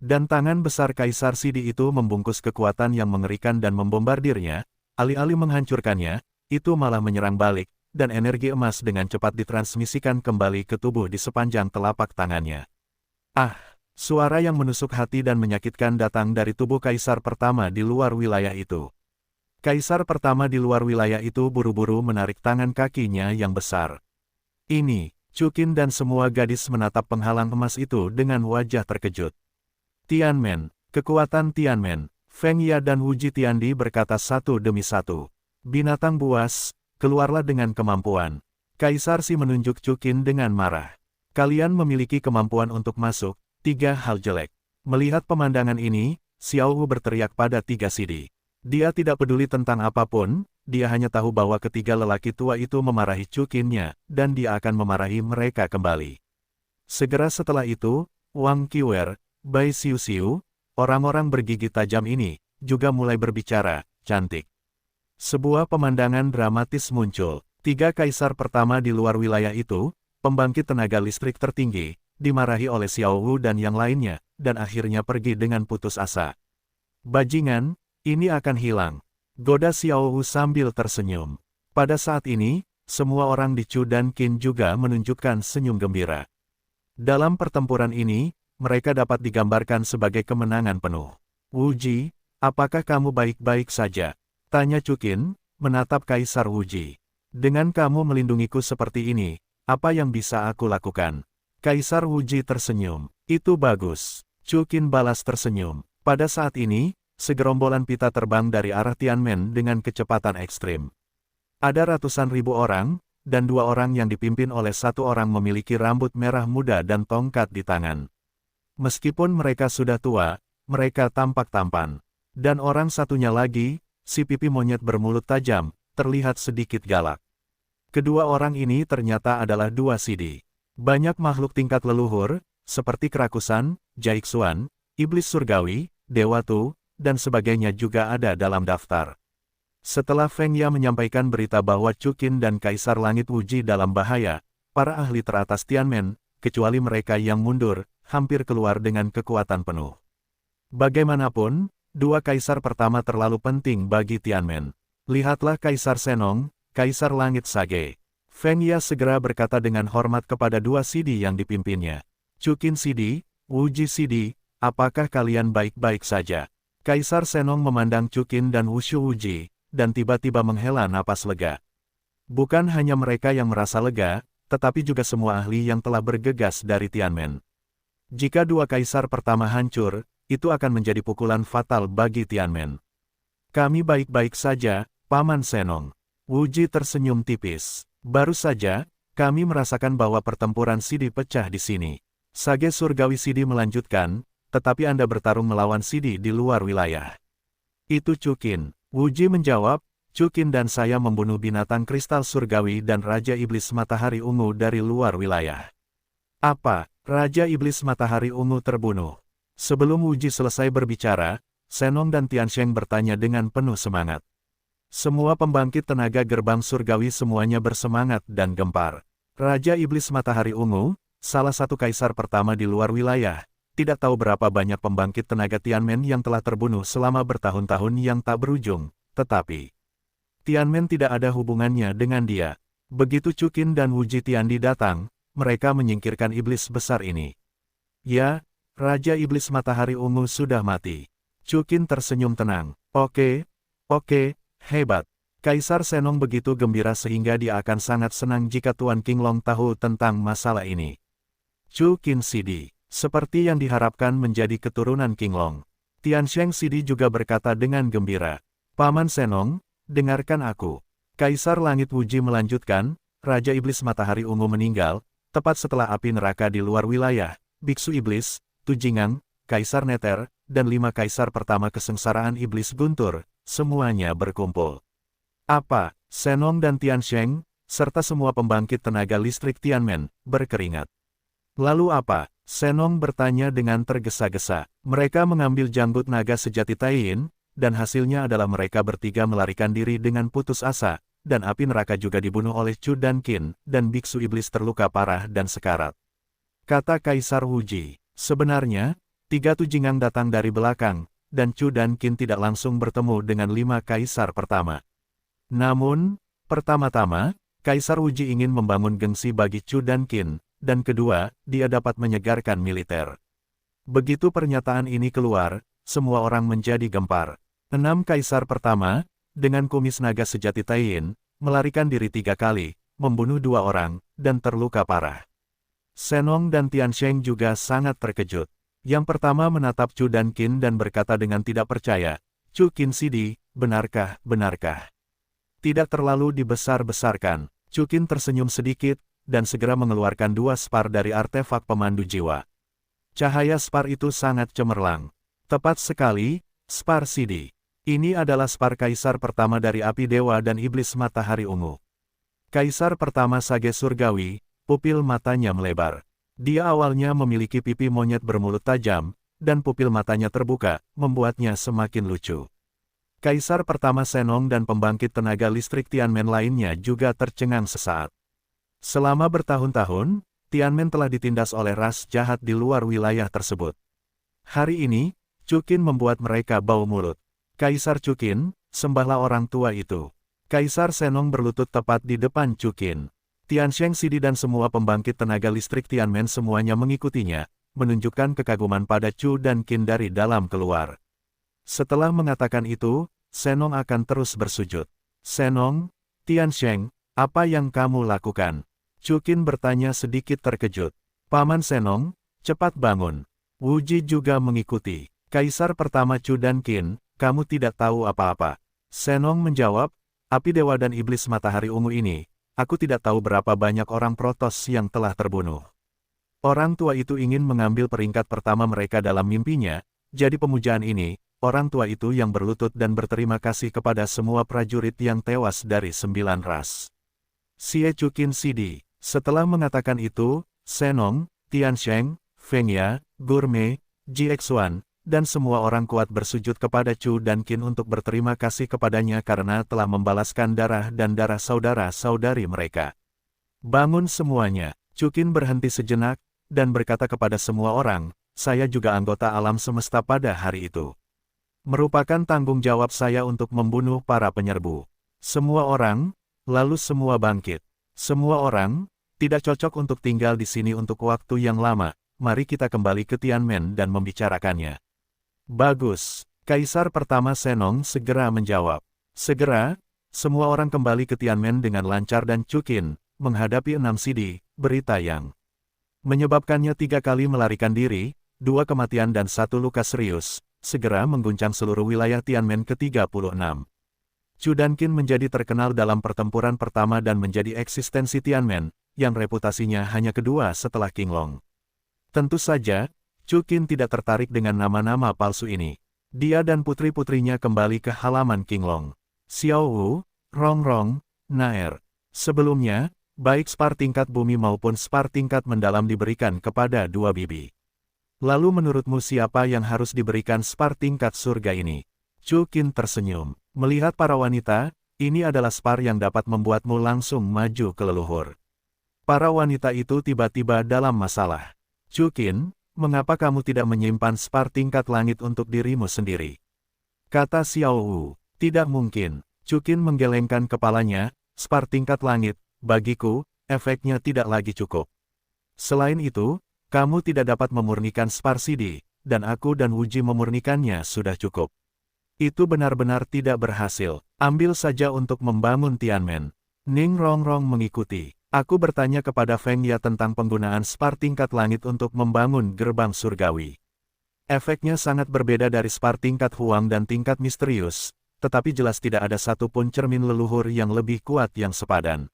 Dan tangan besar Kaisar Sidi itu membungkus kekuatan yang mengerikan dan membombardirnya, alih-alih menghancurkannya, itu malah menyerang balik, dan energi emas dengan cepat ditransmisikan kembali ke tubuh di sepanjang telapak tangannya. Ah, suara yang menusuk hati dan menyakitkan datang dari tubuh Kaisar pertama di luar wilayah itu. Kaisar pertama di luar wilayah itu buru-buru menarik tangan kakinya yang besar. Ini, Chukin dan semua gadis menatap penghalang emas itu dengan wajah terkejut. Tianmen, kekuatan Tianmen, Feng Ya dan Wuji Tiandi berkata satu demi satu. Binatang buas, keluarlah dengan kemampuan. Kaisar Si menunjuk Chukin dengan marah. Kalian memiliki kemampuan untuk masuk, 3 hal jelek. Melihat pemandangan ini, Xiao Wu berteriak pada 3 Sidi. Dia tidak peduli tentang apapun, dia hanya tahu bahwa ketiga lelaki tua itu memarahi Chukinnya, dan dia akan memarahi mereka kembali. Segera setelah itu, Wang Qiwer, Bai Xiu Xiu, orang-orang bergigi tajam ini, juga mulai berbicara, cantik. Sebuah pemandangan dramatis muncul. 3 kaisar pertama di luar wilayah itu, pembangkit tenaga listrik tertinggi, dimarahi oleh Xiao Wu dan yang lainnya, dan akhirnya pergi dengan putus asa. Bajingan, ini akan hilang. Goda Xiao Wu sambil tersenyum. Pada saat ini, semua orang di Chu dan Qin juga menunjukkan senyum gembira. Dalam pertempuran ini, mereka dapat digambarkan sebagai kemenangan penuh. Wuji, apakah kamu baik-baik saja? Tanya Chukin, menatap Kaisar Wuji. Dengan kamu melindungiku seperti ini, apa yang bisa aku lakukan? Kaisar Wuji tersenyum. Itu bagus. Chukin balas tersenyum. Pada saat ini, segerombolan pita terbang dari arah Tianmen dengan kecepatan ekstrim. Ada ratusan ribu orang, dan 2 orang yang dipimpin oleh 1 orang memiliki rambut merah muda dan tongkat di tangan. Meskipun mereka sudah tua, mereka tampak tampan. Dan orang satunya lagi, si pipi monyet bermulut tajam, terlihat sedikit galak. Kedua orang ini ternyata adalah dua Sidi. Banyak makhluk tingkat leluhur, seperti kerakusan, Jaiksuan, iblis surgawi, Dewa Tu, dan sebagainya juga ada dalam daftar. Setelah Feng Ya menyampaikan berita bahwa Chukin dan Kaisar Langit Wuji dalam bahaya, para ahli teratas Tianmen, kecuali mereka yang mundur, hampir keluar dengan kekuatan penuh. Bagaimanapun, dua kaisar pertama terlalu penting bagi Tianmen. Lihatlah Kaisar Senong, Kaisar Langit Sage. Feng Ya segera berkata dengan hormat kepada dua Sidi yang dipimpinnya. Chukin Sidi, Wuji Sidi, apakah kalian baik-baik saja? Kaisar Senong memandang Chukin dan Wushu Wuji, dan tiba-tiba menghela napas lega. Bukan hanya mereka yang merasa lega, tetapi juga semua ahli yang telah bergegas dari Tianmen. Jika dua kaisar pertama hancur, itu akan menjadi pukulan fatal bagi Tianmen. Kami baik-baik saja, Paman Senong. Wuji tersenyum tipis. Baru saja, kami merasakan bahwa pertempuran Sidi pecah di sini. Sage Surgawi Sidi melanjutkan, tetapi Anda bertarung melawan Sidi di luar wilayah. Itu Chukin. Wuji menjawab, Chukin dan saya membunuh binatang kristal surgawi dan Raja Iblis Matahari Ungu dari luar wilayah. Apa? Raja Iblis Matahari Ungu terbunuh. Sebelum Wuji selesai berbicara, Senong dan Tiansheng bertanya dengan penuh semangat. Semua pembangkit tenaga gerbang surgawi semuanya bersemangat dan gempar. Raja Iblis Matahari Ungu, salah satu kaisar pertama di luar wilayah, tidak tahu berapa banyak pembangkit tenaga Tianmen yang telah terbunuh selama bertahun-tahun yang tak berujung, tetapi Tianmen tidak ada hubungannya dengan dia. Begitu Chukin dan Wuji Tiandi datang, mereka menyingkirkan iblis besar ini. Ya, Raja Iblis Matahari Ungu sudah mati. Chukin tersenyum tenang. Oke, hebat. Kaisar Senong begitu gembira sehingga dia akan sangat senang jika Tuan Qinglong tahu tentang masalah ini. Chukin Sidi, seperti yang diharapkan menjadi keturunan Qinglong. Tiansheng Sidi juga berkata dengan gembira. Paman Senong, dengarkan aku. Kaisar Langit Wuji melanjutkan, Raja Iblis Matahari Ungu meninggal, tepat setelah api neraka di luar wilayah, Biksu Iblis, Tujingang, Kaisar Neter, dan 5 kaisar pertama kesengsaraan Iblis Guntur, semuanya berkumpul. Apa? Senong dan Tiansheng, serta semua pembangkit tenaga listrik Tianmen, berkeringat. Lalu apa? Senong bertanya dengan tergesa-gesa. Mereka mengambil janggut naga sejati Taiyin, dan hasilnya adalah mereka bertiga melarikan diri dengan putus asa, dan api neraka juga dibunuh oleh Chu dan Qin, dan Biksu Iblis terluka parah dan sekarat. Kata Kaisar Wuji, sebenarnya, 3 Tujingang datang dari belakang, dan Chu dan Qin tidak langsung bertemu dengan 5 kaisar pertama. Namun, pertama-tama, Kaisar Wuji ingin membangun gengsi bagi Chu dan Qin, dan kedua, dia dapat menyegarkan militer. Begitu pernyataan ini keluar, semua orang menjadi gempar. 6 kaisar pertama, dengan kumis naga sejati Taiyin, melarikan diri 3 kali, membunuh 2 orang, dan terluka parah. Senong dan Tiansheng juga sangat terkejut. Yang pertama menatap Chu dan Qin dan berkata dengan tidak percaya, Chukin Sidi, benarkah? Tidak terlalu dibesar-besarkan. Chukin tersenyum sedikit, dan segera mengeluarkan 2 spar dari artefak pemandu jiwa. Cahaya spar itu sangat cemerlang. Tepat sekali, spar Sidi. Ini adalah spar kaisar pertama dari api dewa dan iblis matahari ungu. Kaisar pertama Sage Surgawi, pupil matanya melebar. Dia awalnya memiliki pipi monyet bermulut tajam, dan pupil matanya terbuka, membuatnya semakin lucu. Kaisar pertama Senong dan pembangkit tenaga listrik Tianmen lainnya juga tercengang sesaat. Selama bertahun-tahun, Tianmen telah ditindas oleh ras jahat di luar wilayah tersebut. Hari ini, Chukin membuat mereka bau mulut. Kaisar Chukin, sembahlah orang tua itu. Kaisar Senong berlutut tepat di depan Chukin. Tiansheng Sidi dan semua pembangkit tenaga listrik Tianmen semuanya mengikutinya, menunjukkan kekaguman pada Chu dan Qin dari dalam keluar. Setelah mengatakan itu, Senong akan terus bersujud. Senong, Tiansheng, apa yang kamu lakukan? Chukin bertanya sedikit terkejut. Paman Senong, cepat bangun. Wuji juga mengikuti. Kaisar pertama Chu dan Qin, kamu tidak tahu apa-apa. Senong menjawab, api dewa dan iblis matahari ungu ini, aku tidak tahu berapa banyak orang Protoss yang telah terbunuh. Orang tua itu ingin mengambil peringkat pertama mereka dalam mimpinya, jadi pemujaan ini, orang tua itu yang berlutut dan berterima kasih kepada semua prajurit yang tewas dari 9 ras. Xie Chuqin Sidi. Setelah mengatakan itu, Senong, Tiansheng, Feng Ya, Gurmei, Jiexuan, dan semua orang kuat bersujud kepada Chu dan Qin untuk berterima kasih kepadanya karena telah membalaskan darah dan darah saudara-saudari mereka. Bangun semuanya. Chu Qin berhenti sejenak, dan berkata kepada semua orang, saya juga anggota alam semesta pada hari itu. Merupakan tanggung jawab saya untuk membunuh para penyerbu. Semua orang, lalu semua bangkit. Semua orang, tidak cocok untuk tinggal di sini untuk waktu yang lama, mari kita kembali ke Tianmen dan membicarakannya. Bagus, Kaisar pertama Senong segera menjawab. Segera, semua orang kembali ke Tianmen dengan lancar dan Chu Qin, menghadapi 6 sidi, berita yang menyebabkannya 3 kali melarikan diri, 2 kematian dan 1 luka serius, segera mengguncang seluruh wilayah Tianmen ke-36. Chu dan Qin menjadi terkenal dalam pertempuran pertama dan menjadi eksistensi Tianmen, yang reputasinya hanya kedua setelah Qinglong. Tentu saja, Chu Qin tidak tertarik dengan nama-nama palsu ini. Dia dan putri-putrinya kembali ke halaman Qinglong. Xiao Wu, Rongrong, Naer. Sebelumnya, baik spar tingkat bumi maupun spar tingkat mendalam diberikan kepada 2 bibi. Lalu menurutmu siapa yang harus diberikan spar tingkat surga ini? Chu Qin tersenyum. Melihat para wanita, ini adalah spar yang dapat membuatmu langsung maju ke leluhur. Para wanita itu tiba-tiba dalam masalah. Chu Qin, mengapa kamu tidak menyimpan spar tingkat langit untuk dirimu sendiri? Kata Xiao Wu. Tidak mungkin. Chu Qin menggelengkan kepalanya, spar tingkat langit, bagiku, efeknya tidak lagi cukup. Selain itu, kamu tidak dapat memurnikan spar sidi, dan aku dan Wuji memurnikannya sudah cukup. Itu benar-benar tidak berhasil. Ambil saja untuk membangun Tianmen. Ning Rongrong mengikuti. Aku bertanya kepada Feng Ya tentang penggunaan spar tingkat langit untuk membangun gerbang surgawi. Efeknya sangat berbeda dari spar tingkat Huang dan tingkat misterius, tetapi jelas tidak ada satupun cermin leluhur yang lebih kuat yang sepadan.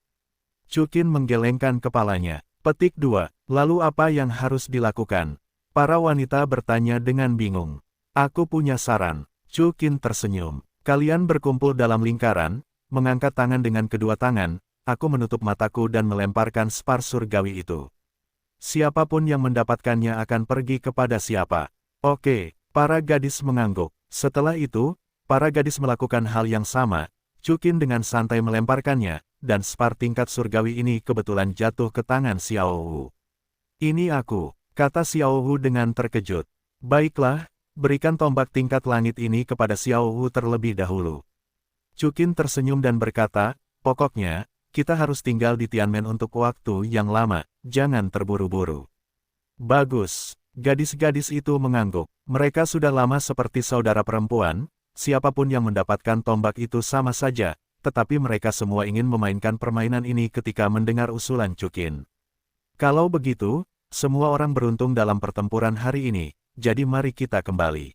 Chu Qin menggelengkan kepalanya. Petik 2. Lalu apa yang harus dilakukan? Para wanita bertanya dengan bingung. Aku punya saran. Chu Qin tersenyum. Kalian berkumpul dalam lingkaran, mengangkat tangan dengan kedua tangan, aku menutup mataku dan melemparkan spar surgawi itu. Siapapun yang mendapatkannya akan pergi kepada siapa. Oke, para gadis mengangguk. Setelah itu, para gadis melakukan hal yang sama. Chu Qin dengan santai melemparkannya, dan spar tingkat surgawi ini kebetulan jatuh ke tangan Xiao Wu. Ini aku, kata Xiao Wu dengan terkejut. Baiklah, berikan tombak tingkat langit ini kepada Xiao Wu terlebih dahulu. Chu Qin tersenyum dan berkata, pokoknya, kita harus tinggal di Tianmen untuk waktu yang lama, jangan terburu-buru. Bagus, gadis-gadis itu mengangguk. Mereka sudah lama seperti saudara perempuan, siapapun yang mendapatkan tombak itu sama saja, tetapi mereka semua ingin memainkan permainan ini ketika mendengar usulan Chu Qin. Kalau begitu, semua orang beruntung dalam pertempuran hari ini, jadi mari kita kembali.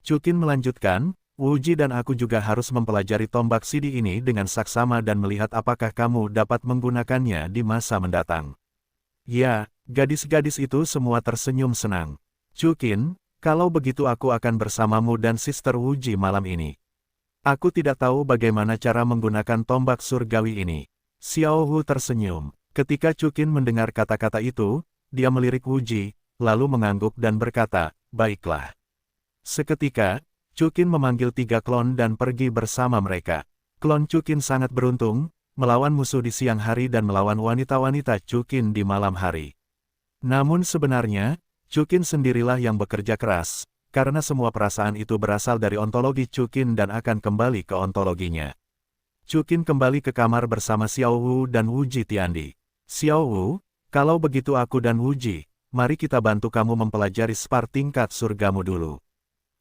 Chu Qin melanjutkan, Wuji dan aku juga harus mempelajari tombak sidi ini dengan saksama dan melihat apakah kamu dapat menggunakannya di masa mendatang. Ya, gadis-gadis itu semua tersenyum senang. Chu Qin, kalau begitu aku akan bersamamu dan Sister Wuji malam ini. Aku tidak tahu bagaimana cara menggunakan tombak surgawi ini. Xiao Hu tersenyum. Ketika Chu Qin mendengar kata-kata itu, dia melirik Wuji, lalu mengangguk dan berkata, baiklah. Seketika, Chu Qin memanggil 3 klon dan pergi bersama mereka. Klon Chu Qin sangat beruntung, melawan musuh di siang hari dan melawan wanita-wanita Chu Qin di malam hari. Namun sebenarnya, Chu Qin sendirilah yang bekerja keras, karena semua perasaan itu berasal dari ontologi Chu Qin dan akan kembali ke ontologinya. Chu Qin kembali ke kamar bersama Xiao Wu dan Wuji Tiandi. Xiao Wu, kalau begitu aku dan Wuji, mari kita bantu kamu mempelajari spar tingkat surgamu dulu.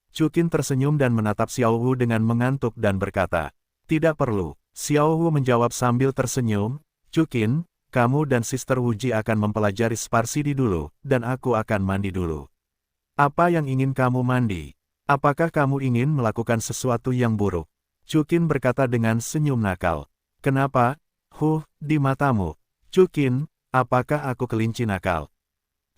Chu Qin tersenyum dan menatap Xiao Wu dengan mengantuk dan berkata, tidak perlu. Xiao Wu menjawab sambil tersenyum, Chu Qin, kamu dan Sister Wuji akan mempelajari spar sidi dulu, dan aku akan mandi dulu. Apa yang ingin kamu mandi? Apakah kamu ingin melakukan sesuatu yang buruk? Chu Qin berkata dengan senyum nakal. Kenapa? Di matamu. Chu Qin, apakah aku kelinci nakal?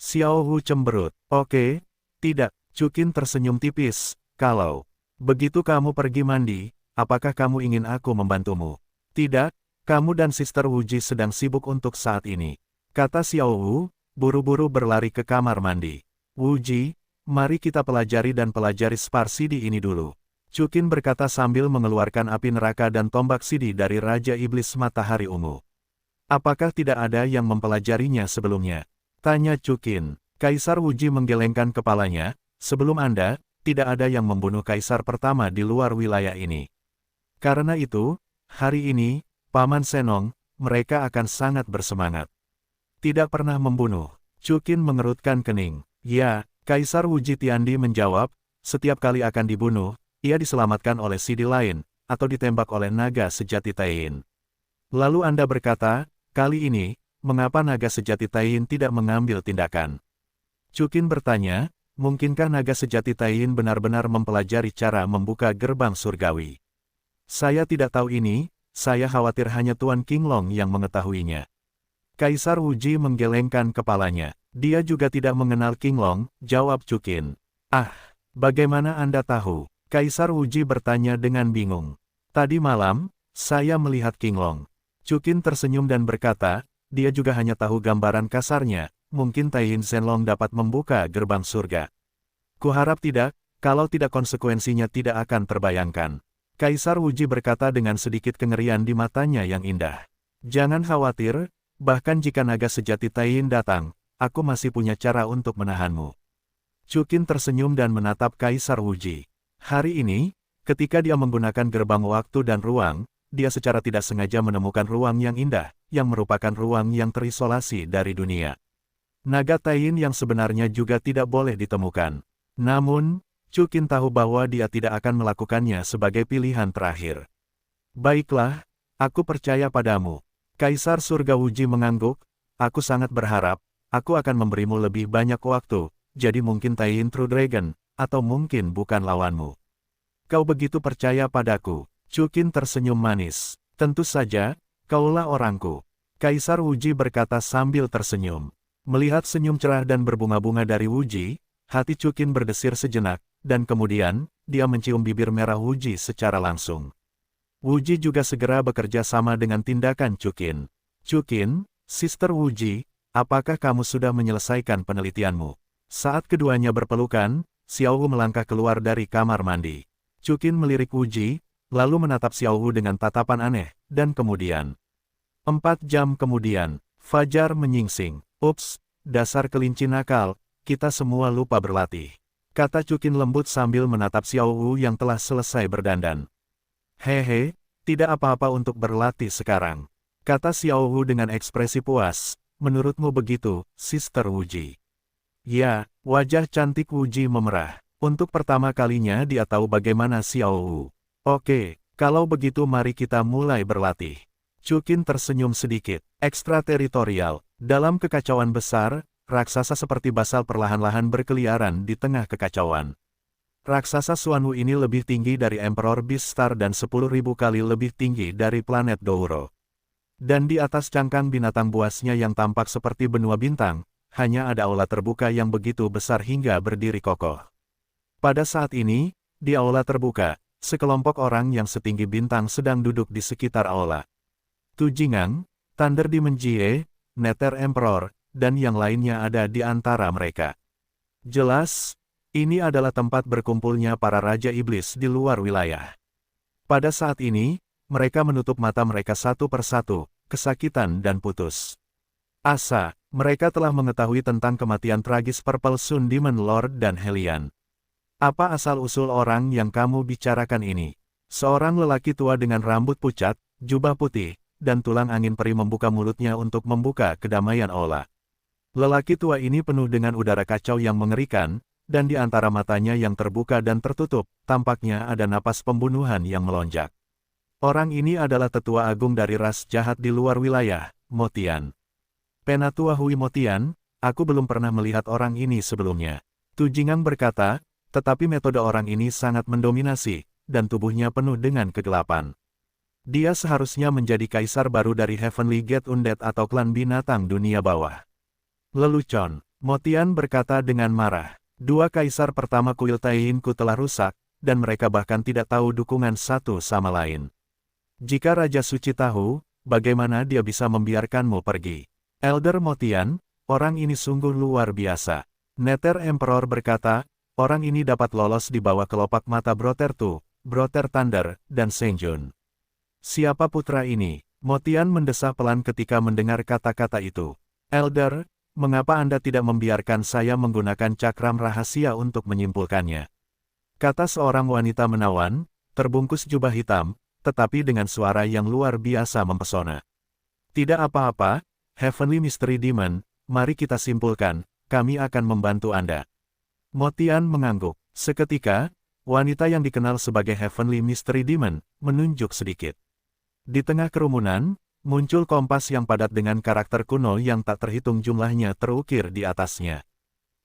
Xiao Wu cemberut. Oke, tidak. Chu Qin tersenyum tipis, kalau Begitu kamu pergi mandi, apakah kamu ingin aku membantumu? Tidak, kamu dan Sister Wuji sedang sibuk untuk saat ini. Kata Xiao Wu, buru-buru berlari ke kamar mandi. Wuji, mari kita pelajari dan pelajari spar sidi ini dulu. Chukin berkata sambil mengeluarkan api neraka dan tombak sidi dari Raja Iblis Matahari Ungu. Apakah tidak ada yang mempelajarinya sebelumnya? Tanya Chukin. Kaisar Wuji menggelengkan kepalanya, sebelum Anda, tidak ada yang membunuh kaisar pertama di luar wilayah ini. Karena itu, hari ini, Paman Senong, mereka akan sangat bersemangat. Tidak pernah membunuh. Chukin mengerutkan kening. Ya, Kaisar Wuji Tiandi menjawab, setiap kali akan dibunuh, ia diselamatkan oleh sidi lain, atau ditembak oleh naga sejati Taiyin. Lalu Anda berkata, kali ini, mengapa naga sejati Taiyin tidak mengambil tindakan? Chukin bertanya, mungkinkah naga sejati Taiyin benar-benar mempelajari cara membuka gerbang surgawi? Saya tidak tahu ini, saya khawatir hanya Tuan Qinglong yang mengetahuinya. Kaisar Wuji menggelengkan kepalanya. Dia juga tidak mengenal Qinglong, jawab Chukin. Ah, bagaimana Anda tahu? Kaisar Wuji bertanya dengan bingung. Tadi malam, saya melihat Qinglong. Chukin tersenyum dan berkata, dia juga hanya tahu gambaran kasarnya, mungkin Taiyin Shenlong dapat membuka gerbang surga. Kuharap tidak, kalau tidak konsekuensinya tidak akan terbayangkan. Kaisar Wuji berkata dengan sedikit kengerian di matanya yang indah. Jangan khawatir, bahkan jika naga sejati Taiyin datang, aku masih punya cara untuk menahanmu. Chukin tersenyum dan menatap Kaisar Wuji. Hari ini, ketika dia menggunakan gerbang waktu dan ruang, dia secara tidak sengaja menemukan ruang yang indah, yang merupakan ruang yang terisolasi dari dunia. Naga Taiyin yang sebenarnya juga tidak boleh ditemukan. Namun, Chukin tahu bahwa dia tidak akan melakukannya sebagai pilihan terakhir. Baiklah, aku percaya padamu. Kaisar Surga Wuji mengangguk, aku sangat berharap, aku akan memberimu lebih banyak waktu, jadi mungkin Taiyin True Dragon, atau mungkin bukan lawanmu. Kau begitu percaya padaku. Chukin tersenyum manis. Tentu saja, kaulah orangku. Kaisar Wuji berkata sambil tersenyum. Melihat senyum cerah dan berbunga-bunga dari Wuji, hati Chukin berdesir sejenak, dan kemudian, dia mencium bibir merah Wuji secara langsung. Wuji juga segera bekerja sama dengan tindakan Chukin. Chukin, Sister Wuji, apakah kamu sudah menyelesaikan penelitianmu? Saat keduanya berpelukan, Xiao Wu melangkah keluar dari kamar mandi. Chukin melirik Wuji, lalu menatap Xiao Wu dengan tatapan aneh, dan kemudian 4 jam kemudian, fajar menyingsing. Ups, dasar kelinci nakal, kita semua lupa berlatih. Kata Chukin lembut sambil menatap Xiao Wu yang telah selesai berdandan. Hehe, tidak apa-apa untuk berlatih sekarang. Kata Xiao Wu dengan ekspresi puas, menurutmu begitu, Sister Wuji? Ya, wajah cantik Wuji memerah. Untuk pertama kalinya dia tahu bagaimana Xiao Wu. Oke, kalau begitu mari kita mulai berlatih. Chukin tersenyum sedikit. Ekstrateritorial. Dalam kekacauan besar, raksasa seperti basal perlahan-lahan berkeliaran di tengah kekacauan. Raksasa Xuanwu ini lebih tinggi dari Emperor Beastar dan 10.000 kali lebih tinggi dari planet Douro. Dan di atas cangkang binatang buasnya yang tampak seperti benua bintang, hanya ada aula terbuka yang begitu besar hingga berdiri kokoh. Pada saat ini, di aula terbuka, sekelompok orang yang setinggi bintang sedang duduk di sekitar aula. Tu Jingang, Thunder Demon Jie, Nether Emperor, dan yang lainnya ada di antara mereka. Jelas, ini adalah tempat berkumpulnya para Raja Iblis di luar wilayah. Pada saat ini, mereka menutup mata mereka satu persatu, kesakitan dan putus asa. Mereka telah mengetahui tentang kematian tragis Purple Sun Demon Lord dan Helian. Apa asal-usul orang yang kamu bicarakan ini? Seorang lelaki tua dengan rambut pucat, jubah putih, dan tulang angin peri membuka mulutnya untuk membuka kedamaian aula. Lelaki tua ini penuh dengan udara kacau yang mengerikan, dan di antara matanya yang terbuka dan tertutup, tampaknya ada napas pembunuhan yang melonjak. Orang ini adalah tetua agung dari ras jahat di luar wilayah, Motian. Penatua Hui Motian, aku belum pernah melihat orang ini sebelumnya. Tu Jingang berkata, tetapi metode orang ini sangat mendominasi, dan tubuhnya penuh dengan kegelapan. Dia seharusnya menjadi kaisar baru dari Heavenly Gate Undead atau klan binatang dunia bawah. Lelucon, Motian berkata dengan marah. Dua kaisar pertama kuil Taiyinku telah rusak, dan mereka bahkan tidak tahu dukungan satu sama lain. Jika Raja Suci tahu, bagaimana dia bisa membiarkanmu pergi? Elder Motian, orang ini sungguh luar biasa. Nether Emperor berkata, orang ini dapat lolos di bawah kelopak mata Brother Tu, Brother Thunder, dan Senjun. Siapa putra ini? Motian mendesah pelan ketika mendengar kata-kata itu. Elder, mengapa Anda tidak membiarkan saya menggunakan cakram rahasia untuk menyimpulkannya? Kata seorang wanita menawan, terbungkus jubah hitam, tetapi dengan suara yang luar biasa mempesona. Tidak apa-apa, Heavenly Mystery Demon, mari kita simpulkan, kami akan membantu Anda. Motian mengangguk. Seketika, wanita yang dikenal sebagai Heavenly Mystery Demon, menunjuk sedikit. Di tengah kerumunan, muncul kompas yang padat dengan karakter kuno yang tak terhitung jumlahnya terukir di atasnya.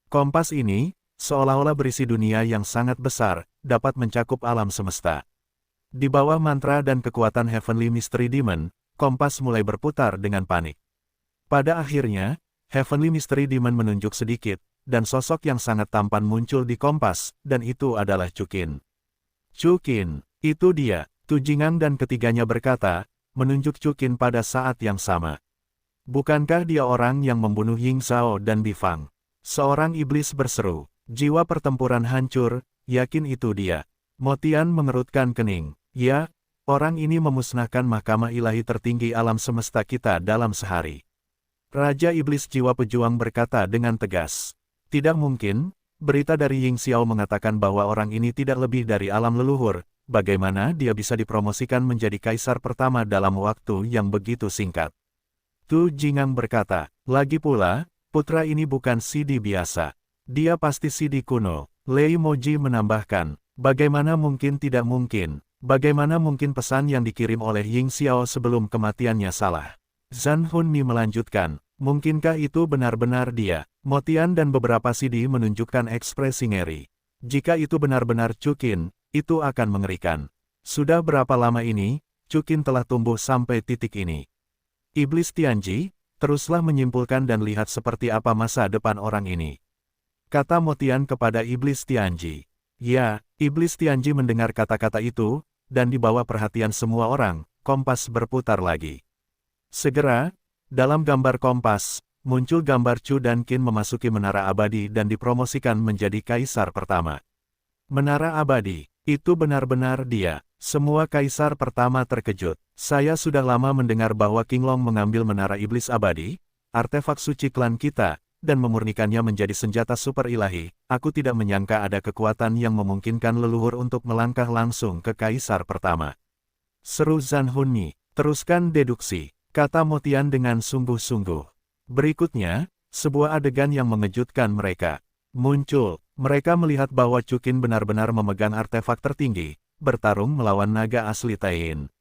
Kompas ini, seolah-olah berisi dunia yang sangat besar, dapat mencakup alam semesta. Di bawah mantra dan kekuatan Heavenly Mystery Demon, kompas mulai berputar dengan panik. Pada akhirnya, Heavenly Mystery Demon menunjuk sedikit, dan sosok yang sangat tampan muncul di kompas, dan itu adalah Chukin. Chukin, itu dia, Tu Jingang dan ketiganya berkata, menunjuk Chukin pada saat yang sama. Bukankah dia orang yang membunuh Ying Zhao dan Bifang? Seorang iblis berseru, jiwa pertempuran hancur, yakin itu dia. Motian mengerutkan kening. Ya, orang ini memusnahkan mahkamah ilahi tertinggi alam semesta kita dalam sehari. Raja Iblis Jiwa Pejuang berkata dengan tegas. Tidak mungkin, berita dari Ying Xiao mengatakan bahwa orang ini tidak lebih dari alam leluhur, bagaimana dia bisa dipromosikan menjadi kaisar pertama dalam waktu yang begitu singkat. Tu Jingang berkata, lagi pula, putra ini bukan Sidi biasa. Dia pasti Sidi kuno. Lei Moji menambahkan, bagaimana mungkin tidak mungkin. Bagaimana mungkin pesan yang dikirim oleh Ying Xiao sebelum kematiannya salah? Zhan Hunmi melanjutkan, mungkinkah itu benar-benar dia? Motian dan beberapa Sidi menunjukkan ekspresi ngeri. Jika itu benar-benar Chukin, itu akan mengerikan. Sudah berapa lama ini, Chukin telah tumbuh sampai titik ini? Iblis Tianji, teruslah menyimpulkan dan lihat seperti apa masa depan orang ini. Kata Motian kepada Iblis Tianji. Ya, Iblis Tianji mendengar kata-kata itu, dan di bawah perhatian semua orang, kompas berputar lagi. Segera, dalam gambar kompas, muncul gambar Chu dan Qin memasuki Menara Abadi dan dipromosikan menjadi kaisar pertama. Menara Abadi, itu benar-benar dia. Semua kaisar pertama terkejut. Saya sudah lama mendengar bahwa Qinglong mengambil Menara Iblis Abadi, artefak suci klan kita, dan memurnikannya menjadi senjata super ilahi. Aku tidak menyangka ada kekuatan yang memungkinkan leluhur untuk melangkah langsung ke kaisar pertama. Seru Zhan Hunmi, teruskan deduksi, kata Motian dengan sungguh-sungguh. Berikutnya, sebuah adegan yang mengejutkan mereka muncul. Mereka melihat bahwa Chukin benar-benar memegang artefak tertinggi, bertarung melawan naga asli Taiyin.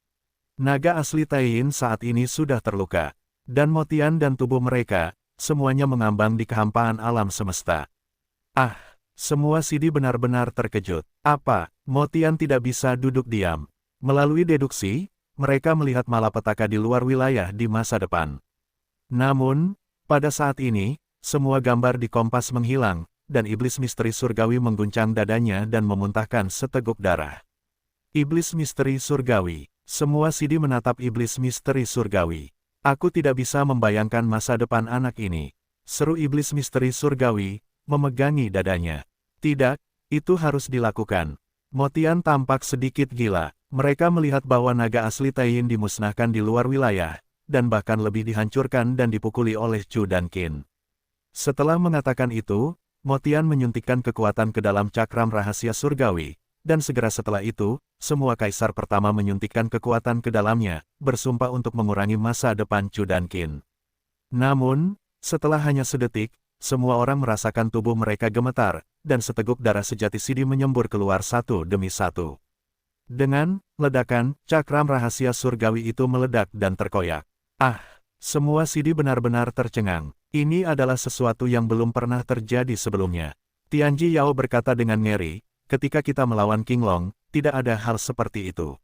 Naga asli Taiyin saat ini sudah terluka, dan Motian dan tubuh mereka, semuanya mengambang di kehampaan alam semesta. Ah, semua Sidi benar-benar terkejut. Apa, Motian tidak bisa duduk diam. Melalui deduksi, mereka melihat malapetaka di luar wilayah di masa depan. Namun, pada saat ini, semua gambar di kompas menghilang, dan iblis misteri surgawi mengguncang dadanya dan memuntahkan seteguk darah. Iblis misteri surgawi. Semua Sidi menatap iblis misteri surgawi. Aku tidak bisa membayangkan masa depan anak ini. Seru iblis misteri surgawi, memegangi dadanya. Tidak, itu harus dilakukan. Motian tampak sedikit gila. Mereka melihat bahwa naga asli Taiyin dimusnahkan di luar wilayah, dan bahkan lebih dihancurkan dan dipukuli oleh Chu dan Qin. Setelah mengatakan itu, Motian menyuntikkan kekuatan ke dalam cakram rahasia surgawi, dan segera setelah itu, semua kaisar pertama menyuntikkan kekuatan ke dalamnya, bersumpah untuk mengurangi masa depan Chu dan Qin. Namun, setelah hanya sedetik, semua orang merasakan tubuh mereka gemetar, dan seteguk darah sejati Sidi menyembur keluar satu demi satu. Dengan ledakan, cakram rahasia surgawi itu meledak dan terkoyak. Ah, semua Sidi benar-benar tercengang. Ini adalah sesuatu yang belum pernah terjadi sebelumnya. Tianji Yao berkata dengan ngeri, ketika kita melawan Qinglong, tidak ada hal seperti itu.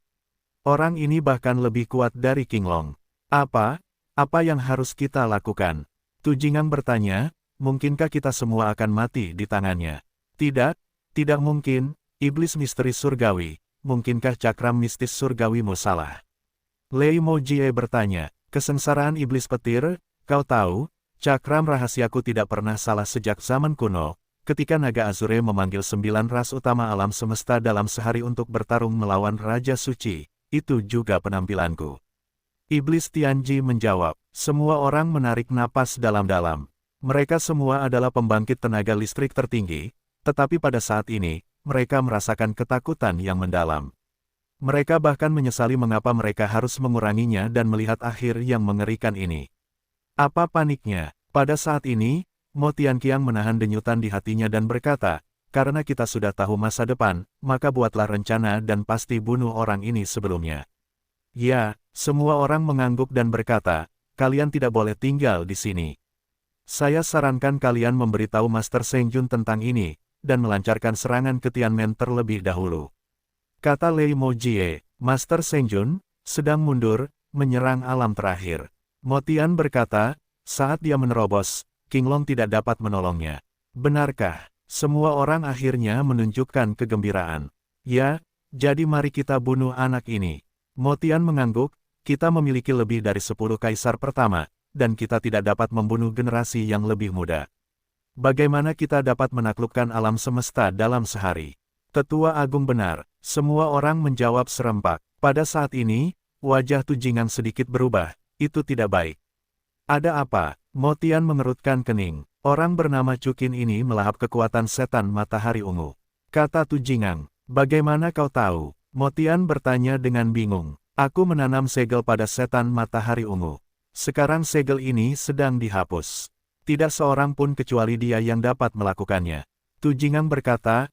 Orang ini bahkan lebih kuat dari Qinglong. Apa yang harus kita lakukan? Tu Jingang bertanya, mungkinkah kita semua akan mati di tangannya? Tidak mungkin, Iblis misteri surgawi, mungkinkah cakram mistis surgawimu salah? Lei Mojie bertanya, kesengsaraan iblis petir, kau tahu, cakram rahasiaku tidak pernah salah sejak zaman kuno, ketika naga Azure memanggil 9 ras utama alam semesta dalam sehari untuk bertarung melawan Raja Suci, itu juga penampilanku. Iblis Tianji menjawab, semua orang menarik napas dalam-dalam. Mereka semua adalah pembangkit tenaga listrik tertinggi, tetapi pada saat ini, mereka merasakan ketakutan yang mendalam. Mereka bahkan menyesali mengapa mereka harus menguranginya dan melihat akhir yang mengerikan ini. Apa paniknya? Pada saat ini, Mo Tianqiang menahan denyutan di hatinya dan berkata, karena kita sudah tahu masa depan, maka buatlah rencana dan pasti bunuh orang ini sebelumnya. Ya, semua orang mengangguk dan berkata, kalian tidak boleh tinggal di sini. Saya sarankan kalian memberitahu Master Zheng Jun tentang ini, dan melancarkan serangan ke Tianmen terlebih dahulu. Kata Lei Mojie, Master Zheng Jun sedang mundur, menyerang alam terakhir. Mo Tian berkata, saat dia menerobos, King Long tidak dapat menolongnya. Benarkah? Semua orang akhirnya menunjukkan kegembiraan. Ya, jadi mari kita bunuh anak ini. Mo Tian mengangguk, kita memiliki lebih dari 10 kaisar pertama, dan kita tidak dapat membunuh generasi yang lebih muda. Bagaimana kita dapat menaklukkan alam semesta dalam sehari? Tetua Agung benar, semua orang menjawab serempak. Pada saat ini, wajah Tu Jingang sedikit berubah, itu tidak baik. Ada apa? Mo Tian mengerutkan kening. Orang bernama Cukin ini melahap kekuatan setan matahari ungu. Kata Tu Jingang, bagaimana kau tahu? Mo Tian bertanya dengan bingung. Aku menanam segel pada setan matahari ungu. Sekarang segel ini sedang dihapus. Tidak seorang pun kecuali dia yang dapat melakukannya. Tu Jingang berkata,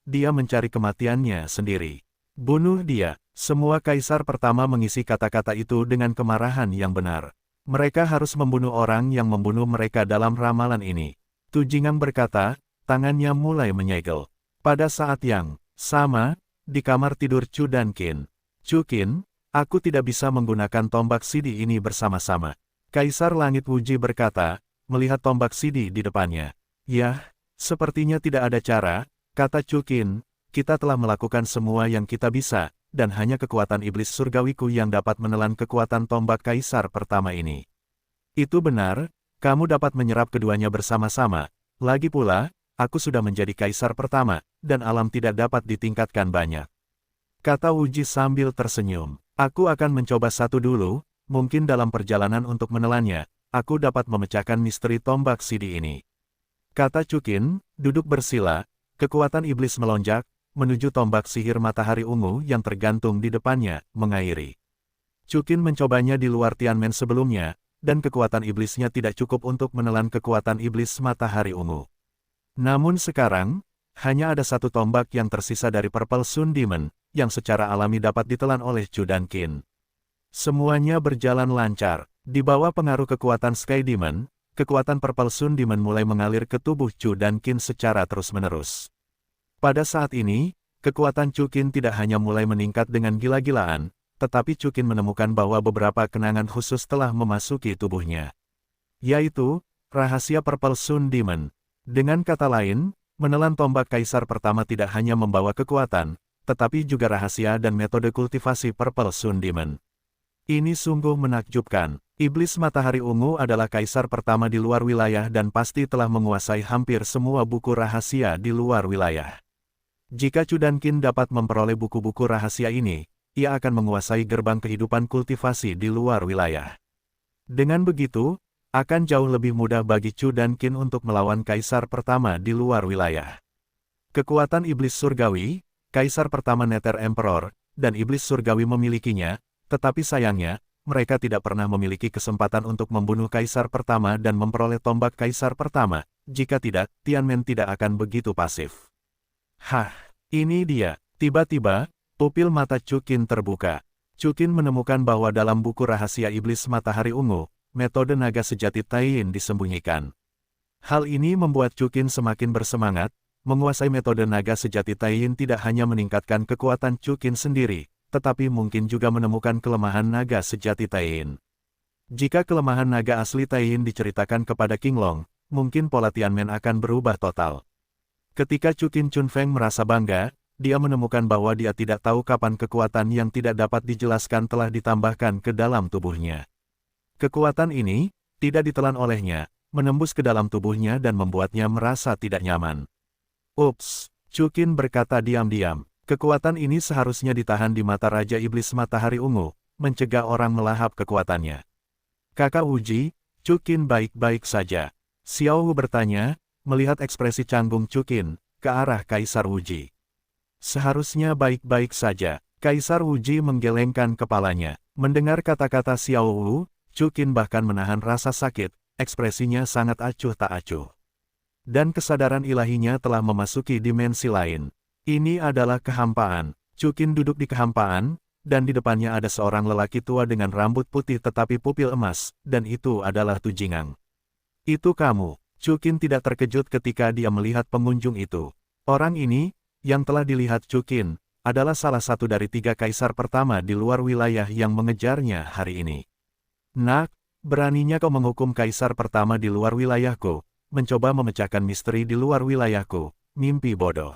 dia mencari kematiannya sendiri. Bunuh dia. Semua kaisar pertama mengisi kata-kata itu dengan kemarahan yang benar. Mereka harus membunuh orang yang membunuh mereka dalam ramalan ini. Tu Jingang berkata, tangannya mulai menyegel. Pada saat yang sama, di kamar tidur Chu dan Qin. Cukin, aku tidak bisa menggunakan tombak sidi ini bersama-sama. Kaisar Langit Wuji berkata, melihat tombak sidi di depannya. Yah, sepertinya tidak ada cara, kata Cukin, kita telah melakukan semua yang kita bisa, dan hanya kekuatan iblis surgawiku yang dapat menelan kekuatan tombak kaisar pertama ini. Itu benar, kamu dapat menyerap keduanya bersama-sama. Lagi pula, aku sudah menjadi kaisar pertama, dan alam tidak dapat ditingkatkan banyak. Kata Wuji sambil tersenyum. Aku akan mencoba satu dulu, mungkin dalam perjalanan untuk menelannya, aku dapat memecahkan misteri tombak sidi ini. Kata Cukin, duduk bersila, kekuatan iblis melonjak, menuju tombak sihir matahari ungu yang tergantung di depannya, mengairi. Cukin mencobanya di luar Tianmen sebelumnya, dan kekuatan iblisnya tidak cukup untuk menelan kekuatan iblis matahari ungu. Namun sekarang, hanya ada satu tombak yang tersisa dari Purple Sun Demon, yang secara alami dapat ditelan oleh Chu dan Qin. Semuanya berjalan lancar. Di bawah pengaruh kekuatan Sky Demon, kekuatan Purple Sun Demon mulai mengalir ke tubuh Chu dan Qin secara terus-menerus. Pada saat ini, kekuatan Chu Qin tidak hanya mulai meningkat dengan gila-gilaan, tetapi Chu Qin menemukan bahwa beberapa kenangan khusus telah memasuki tubuhnya. Yaitu, rahasia Purple Sun Demon. Dengan kata lain, menelan tombak kaisar pertama tidak hanya membawa kekuatan, tetapi juga rahasia dan metode kultivasi Purple Sun Demon. Ini sungguh menakjubkan. Iblis matahari ungu adalah kaisar pertama di luar wilayah dan pasti telah menguasai hampir semua buku rahasia di luar wilayah. Jika Chu dan Qin dapat memperoleh buku-buku rahasia ini, ia akan menguasai gerbang kehidupan kultivasi di luar wilayah. Dengan begitu, akan jauh lebih mudah bagi Chu dan Qin untuk melawan kaisar pertama di luar wilayah. Kekuatan iblis surgawi, kaisar pertama Nether Emperor, dan iblis surgawi memilikinya, tetapi sayangnya, mereka tidak pernah memiliki kesempatan untuk membunuh kaisar pertama dan memperoleh tombak kaisar pertama. Jika tidak, Tianmen tidak akan begitu pasif. Ini dia. Tiba-tiba, pupil mata Cukin terbuka. Cukin menemukan bahwa dalam buku rahasia iblis matahari ungu, metode naga sejati Taiyin disembunyikan. Hal ini membuat Cukin semakin bersemangat. Menguasai metode naga sejati Taiyin tidak hanya meningkatkan kekuatan Cukin sendiri, tetapi mungkin juga menemukan kelemahan naga sejati Taiyin. Jika kelemahan naga asli Taiyin diceritakan kepada King Long, mungkin pola Tianmen akan berubah total. Ketika Chukin Chunfeng merasa bangga, dia menemukan bahwa dia tidak tahu kapan kekuatan yang tidak dapat dijelaskan telah ditambahkan ke dalam tubuhnya. Kekuatan ini tidak ditelan olehnya, menembus ke dalam tubuhnya dan membuatnya merasa tidak nyaman. Ups, Chukin berkata diam-diam. Kekuatan ini seharusnya ditahan di mata Raja Iblis Matahari Ungu, mencegah orang melahap kekuatannya. Kakak Wuji, Chukin baik-baik saja. Xiao Wu bertanya, melihat ekspresi canggung Chukin, ke arah Kaisar Wuji. Seharusnya baik-baik saja. Kaisar Wuji menggelengkan kepalanya. Mendengar kata-kata Xiao Wu, Chukin bahkan menahan rasa sakit, ekspresinya sangat acuh tak acuh. Dan kesadaran ilahinya telah memasuki dimensi lain. Ini adalah kehampaan. Chukin duduk di kehampaan, dan di depannya ada seorang lelaki tua dengan rambut putih tetapi pupil emas, dan itu adalah Tu Jingang. Itu kamu. Chukin tidak terkejut ketika dia melihat pengunjung itu. Orang ini, yang telah dilihat Chukin, adalah salah satu dari 3 kaisar pertama di luar wilayah yang mengejarnya hari ini. Nak, beraninya kau menghukum kaisar pertama di luar wilayahku, mencoba memecahkan misteri di luar wilayahku, mimpi bodoh.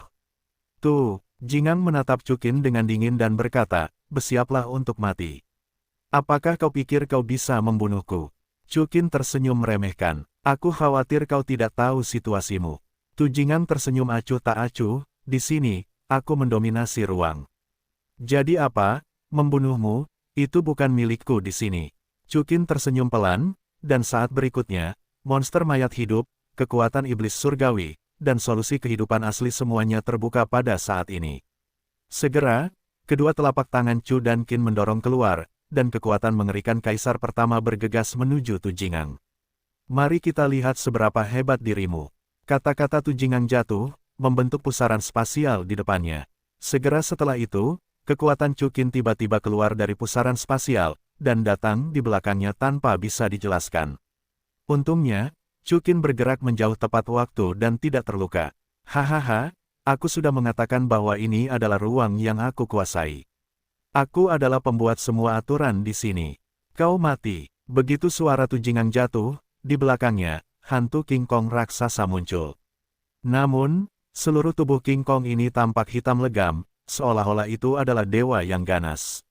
Tu Jingang menatap Chukin dengan dingin dan berkata, bersiaplah untuk mati. Apakah kau pikir kau bisa membunuhku? Chukin tersenyum meremehkan, aku khawatir kau tidak tahu situasimu. Tu Jingang tersenyum acuh tak acuh, di sini, aku mendominasi ruang. Jadi apa? Membunuhmu, itu bukan milikku di sini. Chukin tersenyum pelan, dan saat berikutnya, monster mayat hidup, kekuatan iblis surgawi, dan solusi kehidupan asli semuanya terbuka pada saat ini. Segera, kedua telapak tangan Chu dan Qin mendorong keluar, dan kekuatan mengerikan kaisar pertama bergegas menuju Tu Jingang. Mari kita lihat seberapa hebat dirimu. Kata-kata Tu Jingang jatuh, membentuk pusaran spasial di depannya. Segera setelah itu, kekuatan Chukin tiba-tiba keluar dari pusaran spasial, dan datang di belakangnya tanpa bisa dijelaskan. Untungnya, Chukin bergerak menjauh tepat waktu dan tidak terluka. Hahaha, aku sudah mengatakan bahwa ini adalah ruang yang aku kuasai. Aku adalah pembuat semua aturan di sini. Kau mati. Begitu suara Tu Jingang jatuh, di belakangnya, hantu King Kong raksasa muncul. Namun, seluruh tubuh King Kong ini tampak hitam legam, seolah-olah itu adalah dewa yang ganas.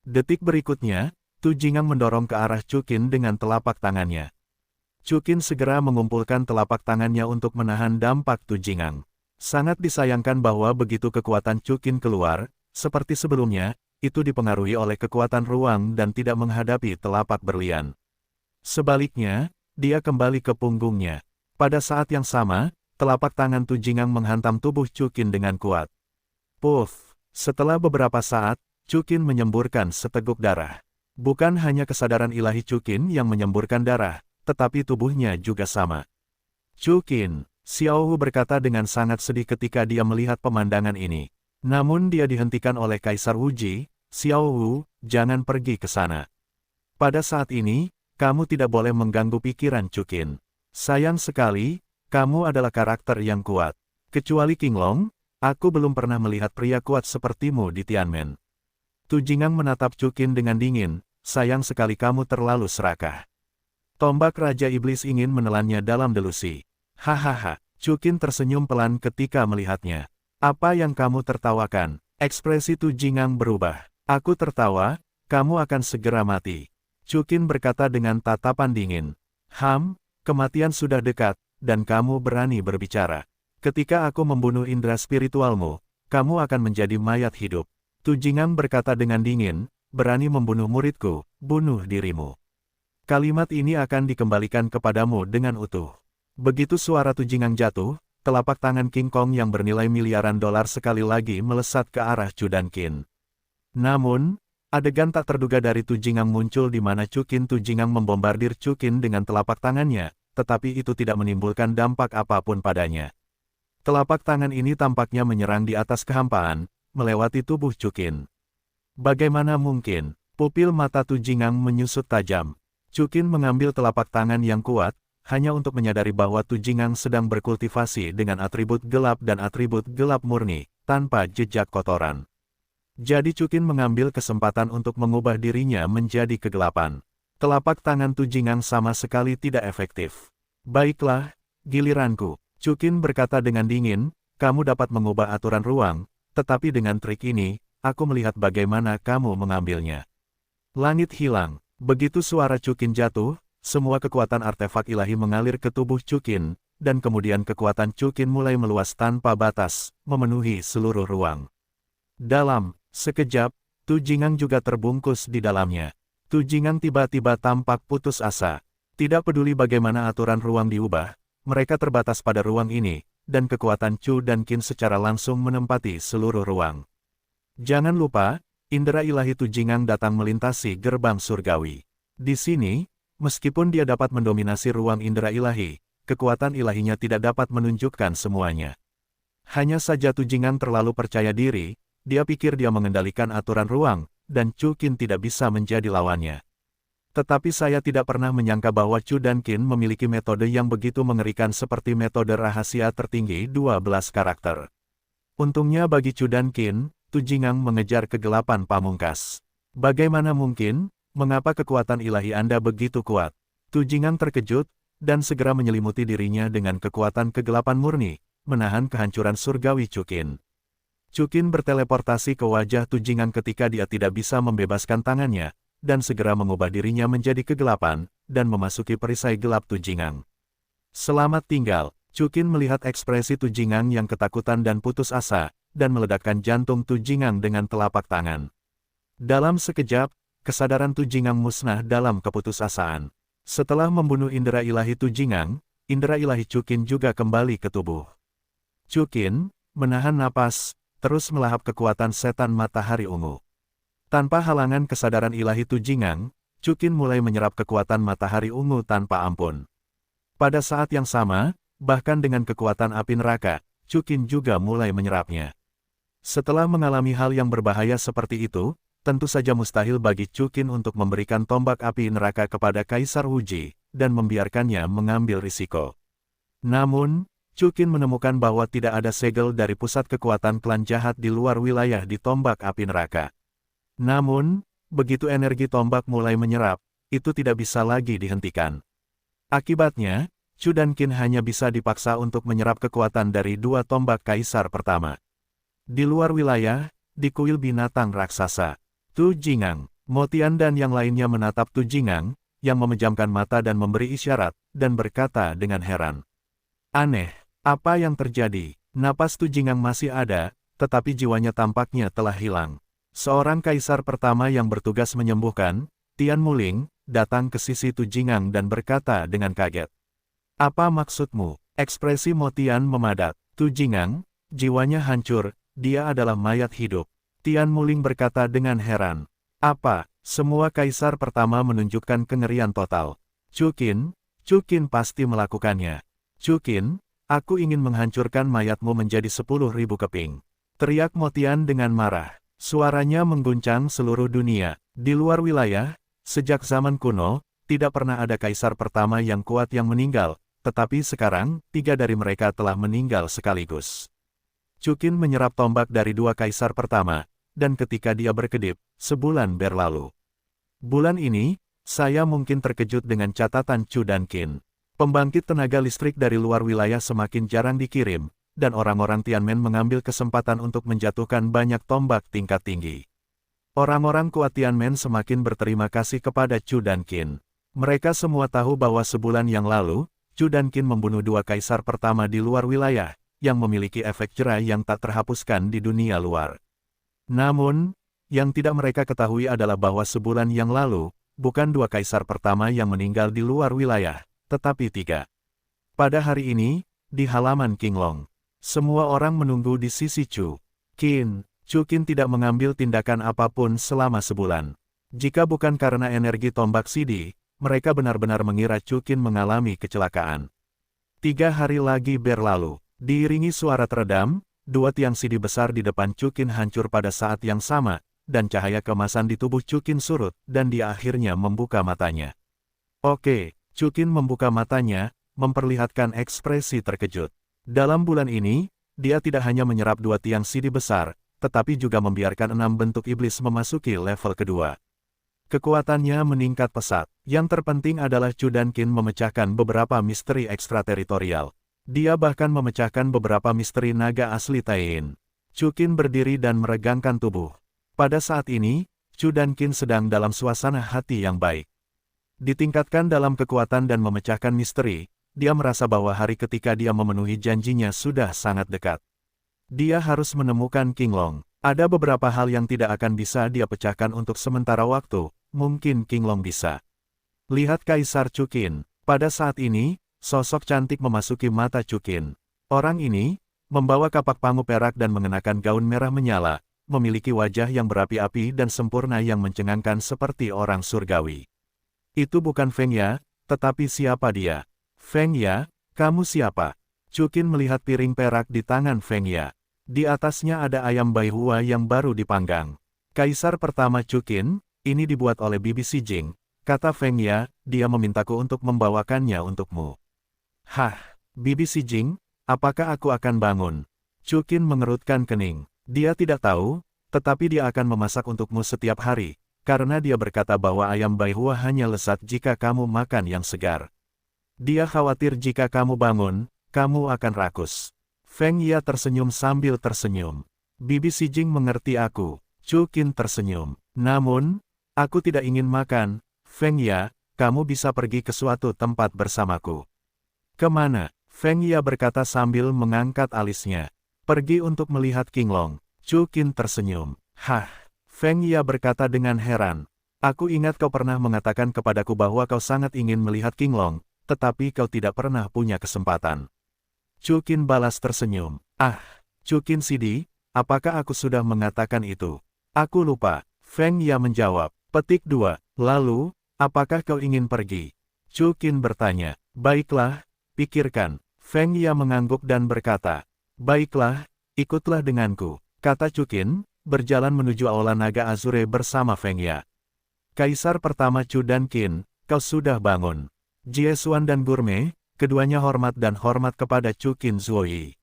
Detik berikutnya, Tu Jingang mendorong ke arah Chukin dengan telapak tangannya. Chukin segera mengumpulkan telapak tangannya untuk menahan dampak Tu Jingang. Sangat disayangkan bahwa begitu kekuatan Chukin keluar, seperti sebelumnya, itu dipengaruhi oleh kekuatan ruang dan tidak menghadapi telapak berlian. Sebaliknya, dia kembali ke punggungnya. Pada saat yang sama, telapak tangan Tu Jingang menghantam tubuh Chukin dengan kuat. Puff! Setelah beberapa saat, Chukin menyemburkan seteguk darah. Bukan hanya kesadaran ilahi Chukin yang menyemburkan darah, tetapi tubuhnya juga sama. Chukin, Xiao Wu berkata dengan sangat sedih ketika dia melihat pemandangan ini. Namun dia dihentikan oleh Kaisar Wuji. Xiao Wu, jangan pergi ke sana. Pada saat ini, kamu tidak boleh mengganggu pikiran Chukin. Sayang sekali, kamu adalah karakter yang kuat. Kecuali King Long, aku belum pernah melihat pria kuat sepertimu di Tianmen. Tu Jingang menatap Chukin dengan dingin, sayang sekali kamu terlalu serakah. Tombak Raja Iblis ingin menelannya dalam delusi. Hahaha, Chukin tersenyum pelan ketika melihatnya. Apa yang kamu tertawakan? Ekspresi Tu Jingang berubah. Aku tertawa, kamu akan segera mati. Chukin berkata dengan tatapan dingin. Kematian sudah dekat, dan kamu berani berbicara. Ketika aku membunuh indera spiritualmu, kamu akan menjadi mayat hidup. Tu Jingang berkata dengan dingin, berani membunuh muridku, bunuh dirimu. Kalimat ini akan dikembalikan kepadamu dengan utuh. Begitu suara Tu Jingang jatuh, telapak tangan King Kong yang bernilai miliaran dolar sekali lagi melesat ke arah Chu dan Qin. Namun, adegan tak terduga dari Tu Jingang muncul di mana Tu Jingang membombardir Chukin dengan telapak tangannya, tetapi itu tidak menimbulkan dampak apapun padanya. Telapak tangan ini tampaknya menyerang di atas kehampaan, melewati tubuh Chukin. Bagaimana mungkin? Pupil mata Tu Jingang menyusut tajam. Chukin mengambil telapak tangan yang kuat, hanya untuk menyadari bahwa Tu Jingang sedang berkultivasi dengan atribut gelap dan atribut gelap murni, tanpa jejak kotoran. Jadi Chukin mengambil kesempatan untuk mengubah dirinya menjadi kegelapan. Telapak tangan Tu Jingang sama sekali tidak efektif. Baiklah, giliranku. Chukin berkata dengan dingin, kamu dapat mengubah aturan ruang, tetapi dengan trik ini, aku melihat bagaimana kamu mengambilnya. Langit hilang. Begitu suara Chukin jatuh, semua kekuatan artefak ilahi mengalir ke tubuh Chukin, dan kemudian kekuatan Chukin mulai meluas tanpa batas, memenuhi seluruh ruang. Dalam sekejap, Tu Jingang juga terbungkus di dalamnya. Tu Jingang tiba-tiba tampak putus asa. Tidak peduli bagaimana aturan ruang diubah, mereka terbatas pada ruang ini, dan kekuatan Chu dan Qin secara langsung menempati seluruh ruang. Jangan lupa, indera ilahi Tu Jingang datang melintasi gerbang surgawi. Di sini, meskipun dia dapat mendominasi ruang indera ilahi, kekuatan ilahinya tidak dapat menunjukkan semuanya. Hanya saja Tu Jingang terlalu percaya diri, dia pikir dia mengendalikan aturan ruang, dan Chu Qin tidak bisa menjadi lawannya. Tetapi saya tidak pernah menyangka bahwa Chu dan Qin memiliki metode yang begitu mengerikan seperti metode rahasia tertinggi 12 karakter. Untungnya bagi Chu dan Qin, Tu Jingang mengejar kegelapan pamungkas. Bagaimana mungkin? Mengapa kekuatan ilahi Anda begitu kuat? Tu Jingang terkejut, dan segera menyelimuti dirinya dengan kekuatan kegelapan murni, menahan kehancuran surgawi Chu Qin. Chu Qin berteleportasi ke wajah Tu Jingang ketika dia tidak bisa membebaskan tangannya, dan segera mengubah dirinya menjadi kegelapan, dan memasuki perisai gelap Tu Jingang. Selamat tinggal. Chu Qin melihat ekspresi Tu Jingang yang ketakutan dan putus asa, dan meledakkan jantung Tu Jingang dengan telapak tangan. Dalam sekejap, kesadaran Tu Jingang musnah dalam keputusasaan. Setelah membunuh indera ilahi Tu Jingang, indera ilahi Chu Qin juga kembali ke tubuh. Chu Qin menahan napas, terus melahap kekuatan setan matahari ungu. Tanpa halangan kesadaran ilahi Tu Jingang, Chu Qin mulai menyerap kekuatan matahari ungu tanpa ampun. Pada saat yang sama, bahkan dengan kekuatan api neraka, Chu Qin juga mulai menyerapnya. Setelah mengalami hal yang berbahaya seperti itu, tentu saja mustahil bagi Chu Qin untuk memberikan tombak api neraka kepada Kaisar Huji, dan membiarkannya mengambil risiko. Namun, Chu Qin menemukan bahwa tidak ada segel dari pusat kekuatan klan jahat di luar wilayah di tombak api neraka. Namun, begitu energi tombak mulai menyerap, itu tidak bisa lagi dihentikan. Akibatnya, Chu dan Qin hanya bisa dipaksa untuk menyerap kekuatan dari dua tombak Kaisar pertama. Di luar wilayah, di kuil binatang raksasa, Tu Jingang, Mo Tian dan yang lainnya menatap Tu Jingang, yang memejamkan mata dan memberi isyarat, dan berkata dengan heran. Aneh, apa yang terjadi? Napas Tu Jingang masih ada, tetapi jiwanya tampaknya telah hilang. Seorang kaisar pertama yang bertugas menyembuhkan, Tian Muling, datang ke sisi Tu Jingang dan berkata dengan kaget. Apa maksudmu? Ekspresi Mo Tian memadat. Tu Jingang, jiwanya hancur, dia adalah mayat hidup. Tian Muling berkata dengan heran. Apa? Semua kaisar pertama menunjukkan kengerian total. Chu Qin pasti melakukannya. Chu Qin, aku ingin menghancurkan mayatmu menjadi 10.000 keping. Teriak Mo Tian dengan marah. Suaranya mengguncang seluruh dunia. Di luar wilayah, sejak zaman kuno, tidak pernah ada kaisar pertama yang kuat yang meninggal, tetapi sekarang, 3 dari mereka telah meninggal sekaligus. Chu Qin menyerap tombak dari 2 kaisar pertama, dan ketika dia berkedip, sebulan berlalu. Bulan ini, saya mungkin terkejut dengan catatan Chu dan Qin. Pembangkit tenaga listrik dari luar wilayah semakin jarang dikirim, dan orang-orang Tianmen mengambil kesempatan untuk menjatuhkan banyak tombak tingkat tinggi. Orang-orang kuat Tianmen semakin berterima kasih kepada Chu dan Qin. Mereka semua tahu bahwa sebulan yang lalu, Chu dan Qin membunuh 2 kaisar pertama di luar wilayah, yang memiliki efek jera yang tak terhapuskan di dunia luar. Namun, yang tidak mereka ketahui adalah bahwa sebulan yang lalu, bukan 2 kaisar pertama yang meninggal di luar wilayah, tetapi 3. Pada hari ini, di halaman Qinglong, semua orang menunggu di sisi Chu Qin. Chu Qin tidak mengambil tindakan apapun selama sebulan. Jika bukan karena energi tombak Sidi, mereka benar-benar mengira Chu Qin mengalami kecelakaan. 3 hari lagi berlalu, diiringi suara teredam, 2 tiang Sidi besar di depan Chu Qin hancur pada saat yang sama, dan cahaya kemasan di tubuh Chu Qin surut, dan dia akhirnya membuka matanya. Oke, Chu Qin membuka matanya, memperlihatkan ekspresi terkejut. Dalam bulan ini, dia tidak hanya menyerap 2 tiang Sidi besar, tetapi juga membiarkan 6 bentuk iblis memasuki level kedua. Kekuatannya meningkat pesat. Yang terpenting adalah Chu dan Qin memecahkan beberapa misteri ekstrateritorial. Dia bahkan memecahkan beberapa misteri naga asli Taiyin. Chu Qin berdiri dan meregangkan tubuh. Pada saat ini, Chu dan Qin sedang dalam suasana hati yang baik. Ditingkatkan dalam kekuatan dan memecahkan misteri, dia merasa bahwa hari ketika dia memenuhi janjinya sudah sangat dekat. Dia harus menemukan Qinglong. Ada beberapa hal yang tidak akan bisa dia pecahkan untuk sementara waktu, mungkin Qinglong bisa. Lihat Kaisar Chu Qin. Pada saat ini, sosok cantik memasuki mata Chu Qin. Orang ini, membawa kapak pangu perak dan mengenakan gaun merah menyala, memiliki wajah yang berapi-api dan sempurna yang mencengangkan seperti orang surgawi. Itu bukan Feng Ya, tetapi siapa dia? Feng Ya, kamu siapa? Chu Qin melihat piring perak di tangan Feng Ya. Di atasnya ada ayam Baihua yang baru dipanggang. Kaisar pertama Chu Qin, ini dibuat oleh Bibi Si Jing, kata Feng Ya, dia memintaku untuk membawakannya untukmu. Hah, Bibi Si Jing, apakah aku akan bangun? Chu Qin mengerutkan kening. Dia tidak tahu, tetapi dia akan memasak untukmu setiap hari, karena dia berkata bahwa ayam Baihua hanya lezat jika kamu makan yang segar. Dia khawatir jika kamu bangun, kamu akan rakus. Feng Ya tersenyum sambil tersenyum. Bibi Si Jing mengerti aku. Chu Qin tersenyum. Namun, aku tidak ingin makan. Feng Ya, kamu bisa pergi ke suatu tempat bersamaku. Kemana? Feng Ya berkata sambil mengangkat alisnya. Pergi untuk melihat Qinglong. Chu Qin tersenyum. Hah? Feng Ya berkata dengan heran. Aku ingat kau pernah mengatakan kepadaku bahwa kau sangat ingin melihat Qinglong, tetapi kau tidak pernah punya kesempatan. Chu Qin balas tersenyum. Ah, Chu Qin Sidi, apakah aku sudah mengatakan itu? Aku lupa. Feng Ya menjawab. Petik 2. Lalu, apakah kau ingin pergi? Chu Qin bertanya. Baiklah, pikirkan. Feng Ya mengangguk dan berkata. Baiklah, ikutlah denganku. Kata Chu Qin, berjalan menuju Aula Naga Azure bersama Feng Ya. Kaisar pertama Chu dan Qin, kau sudah bangun. Jie Xuan dan Gurmei, keduanya hormat dan hormat kepada Chu Qin Zuoyi.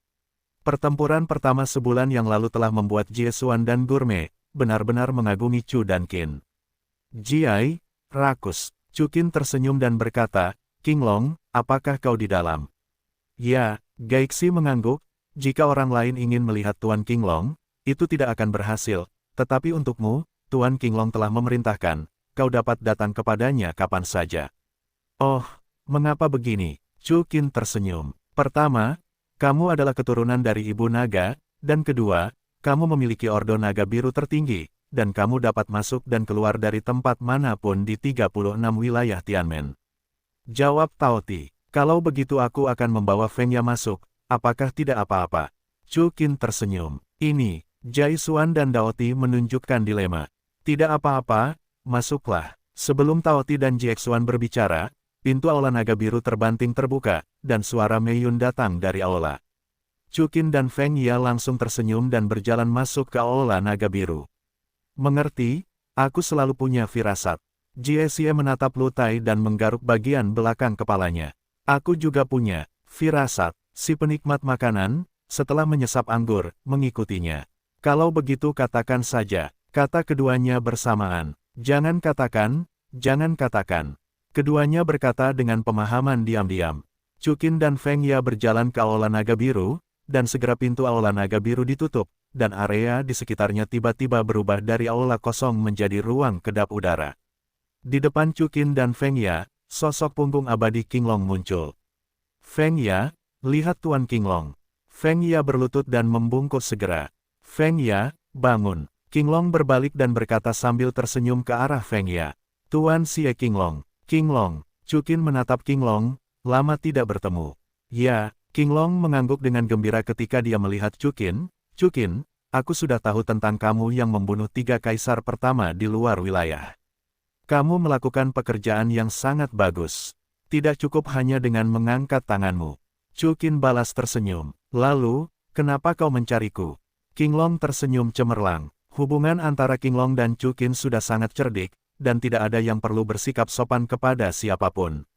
Pertempuran pertama sebulan yang lalu telah membuat Jie Xuan dan Gurmei benar-benar mengagumi Chu dan Qin. Jiai, rakus. Chu Qin tersenyum dan berkata, Qinglong, apakah kau di dalam? Ya, Gaixi mengangguk, jika orang lain ingin melihat Tuan Qinglong, itu tidak akan berhasil, tetapi untukmu, Tuan Qinglong telah memerintahkan, kau dapat datang kepadanya kapan saja. Oh, mengapa begini? Chu Qin tersenyum. Pertama, kamu adalah keturunan dari Ibu Naga, dan kedua, kamu memiliki Ordo Naga Biru tertinggi, dan kamu dapat masuk dan keluar dari tempat manapun di 36 wilayah Tianmen. Jawab Tao Ti. Kalau begitu aku akan membawa Feng Ya masuk, apakah tidak apa-apa? Chu Qin tersenyum. Ini, Jai Xuan dan Dao Ti menunjukkan dilema. Tidak apa-apa, masuklah. Sebelum Tao Ti dan Jie Xuan berbicara, pintu Aula Naga Biru terbanting terbuka, dan suara Mei Yun datang dari aula. Chu Qin dan Feng Ya langsung tersenyum dan berjalan masuk ke Aula Naga Biru. Mengerti, aku selalu punya firasat. Jie Xie menatap Lu Tai dan menggaruk bagian belakang kepalanya. Aku juga punya firasat. Si penikmat makanan, setelah menyesap anggur, mengikutinya. Kalau begitu katakan saja, kata keduanya bersamaan. Jangan katakan, jangan katakan. Keduanya berkata dengan pemahaman diam-diam. Chu Qin dan Feng Ya berjalan ke Aula Naga Biru, dan segera pintu Aula Naga Biru ditutup, dan area di sekitarnya tiba-tiba berubah dari aula kosong menjadi ruang kedap udara. Di depan Chu Qin dan Feng Ya, sosok punggung abadi Qinglong muncul. Feng Ya, lihat Tuan Qinglong. Feng Ya berlutut dan membungkuk segera. Feng Ya, bangun. Qinglong berbalik dan berkata sambil tersenyum ke arah Feng Ya. Tuan Xie Qinglong. Qinglong. Chu Qin menatap Qinglong, lama tidak bertemu. Ya, Qinglong mengangguk dengan gembira ketika dia melihat Chu Qin. Chu Qin, aku sudah tahu tentang kamu yang membunuh 3 kaisar pertama di luar wilayah. Kamu melakukan pekerjaan yang sangat bagus. Tidak cukup hanya dengan mengangkat tanganmu. Chu Qin balas tersenyum. Lalu, kenapa kau mencariku? Qinglong tersenyum cemerlang. Hubungan antara Qinglong dan Chu Qin sudah sangat cerdik, dan tidak ada yang perlu bersikap sopan kepada siapapun.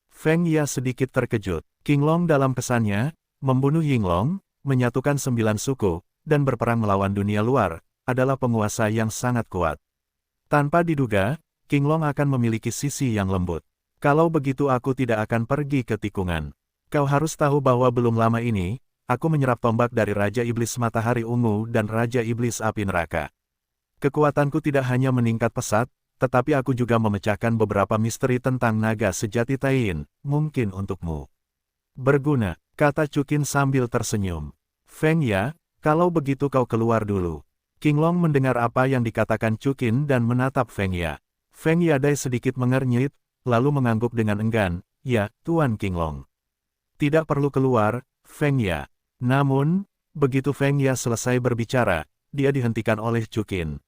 Feng Ya sedikit terkejut. Qinglong dalam kesannya, membunuh Yinglong, menyatukan 9 suku, dan berperang melawan dunia luar, adalah penguasa yang sangat kuat. Tanpa diduga, Qinglong akan memiliki sisi yang lembut. Kalau begitu aku tidak akan pergi ke tikungan. Kau harus tahu bahwa belum lama ini, aku menyerap tombak dari Raja Iblis Matahari Ungu dan Raja Iblis Api Neraka. Kekuatanku tidak hanya meningkat pesat, tetapi aku juga memecahkan beberapa misteri tentang naga sejati Taiyin, mungkin untukmu. Berguna, kata Chukin sambil tersenyum. Feng Ya, kalau begitu kau keluar dulu. Qinglong mendengar apa yang dikatakan Chukin dan menatap Feng Ya. Feng Yadai sedikit mengernyit, lalu mengangguk dengan enggan, ya, Tuan Qinglong. Tidak perlu keluar, Feng Ya. Namun, begitu Feng Ya selesai berbicara, dia dihentikan oleh Chukin.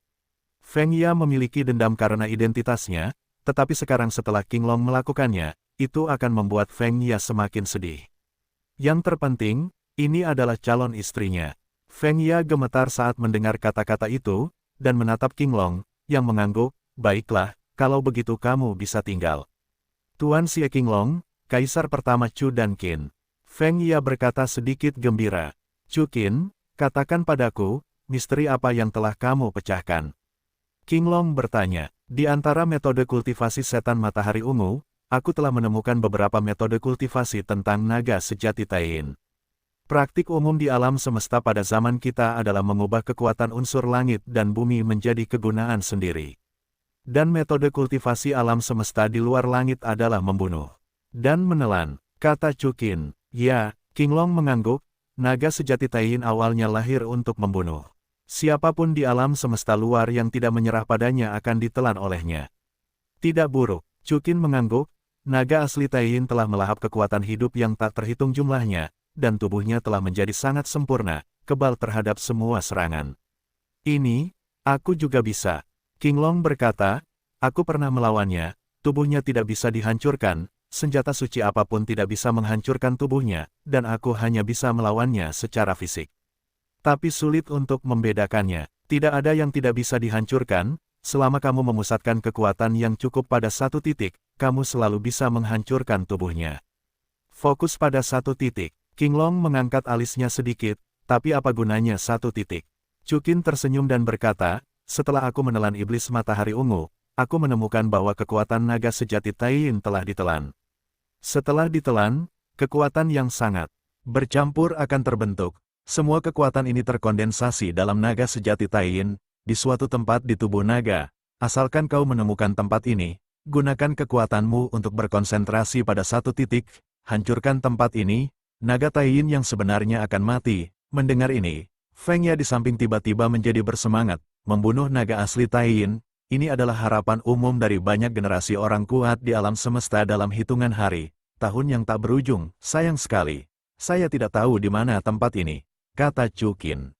Feng Ya memiliki dendam karena identitasnya, tetapi sekarang setelah Qinglong melakukannya, itu akan membuat Feng Ya semakin sedih. Yang terpenting, ini adalah calon istrinya. Feng Ya gemetar saat mendengar kata-kata itu, dan menatap Qinglong, yang mengangguk, baiklah, kalau begitu kamu bisa tinggal. Tuan Xie Qinglong, Kaisar pertama Chu dan Qin. Feng Ya berkata sedikit gembira. Chu Qin, katakan padaku, misteri apa yang telah kamu pecahkan? Qinglong bertanya, di antara metode kultivasi setan matahari ungu, aku telah menemukan beberapa metode kultivasi tentang naga sejati Taiyin. Praktik umum di alam semesta pada zaman kita adalah mengubah kekuatan unsur langit dan bumi menjadi kegunaan sendiri. Dan metode kultivasi alam semesta di luar langit adalah membunuh dan menelan, kata Chu Qin. Ya, Qinglong mengangguk, naga sejati Taiyin awalnya lahir untuk membunuh. Siapapun di alam semesta luar yang tidak menyerah padanya akan ditelan olehnya. Tidak buruk, Chu Qin mengangguk, naga asli Taiyin telah melahap kekuatan hidup yang tak terhitung jumlahnya, dan tubuhnya telah menjadi sangat sempurna, kebal terhadap semua serangan. Ini, aku juga bisa. Qinglong berkata, aku pernah melawannya, tubuhnya tidak bisa dihancurkan, senjata suci apapun tidak bisa menghancurkan tubuhnya, dan aku hanya bisa melawannya secara fisik. Tapi sulit untuk membedakannya. Tidak ada yang tidak bisa dihancurkan, selama kamu memusatkan kekuatan yang cukup pada satu titik, kamu selalu bisa menghancurkan tubuhnya. Fokus pada satu titik. Qinglong mengangkat alisnya sedikit, tapi apa gunanya satu titik? Chu Qin tersenyum dan berkata, setelah aku menelan iblis matahari ungu, aku menemukan bahwa kekuatan naga sejati Taiyin telah ditelan. Setelah ditelan, kekuatan yang sangat bercampur akan terbentuk. Semua kekuatan ini terkondensasi dalam naga sejati Taiyin, di suatu tempat di tubuh naga. Asalkan kau menemukan tempat ini, gunakan kekuatanmu untuk berkonsentrasi pada satu titik, hancurkan tempat ini, naga Taiyin yang sebenarnya akan mati. Mendengar ini, Feng Ya di samping tiba-tiba menjadi bersemangat, membunuh naga asli Taiyin. Ini adalah harapan umum dari banyak generasi orang kuat di alam semesta dalam hitungan hari, tahun yang tak berujung. Sayang sekali, saya tidak tahu di mana tempat ini, kata Chu Qin.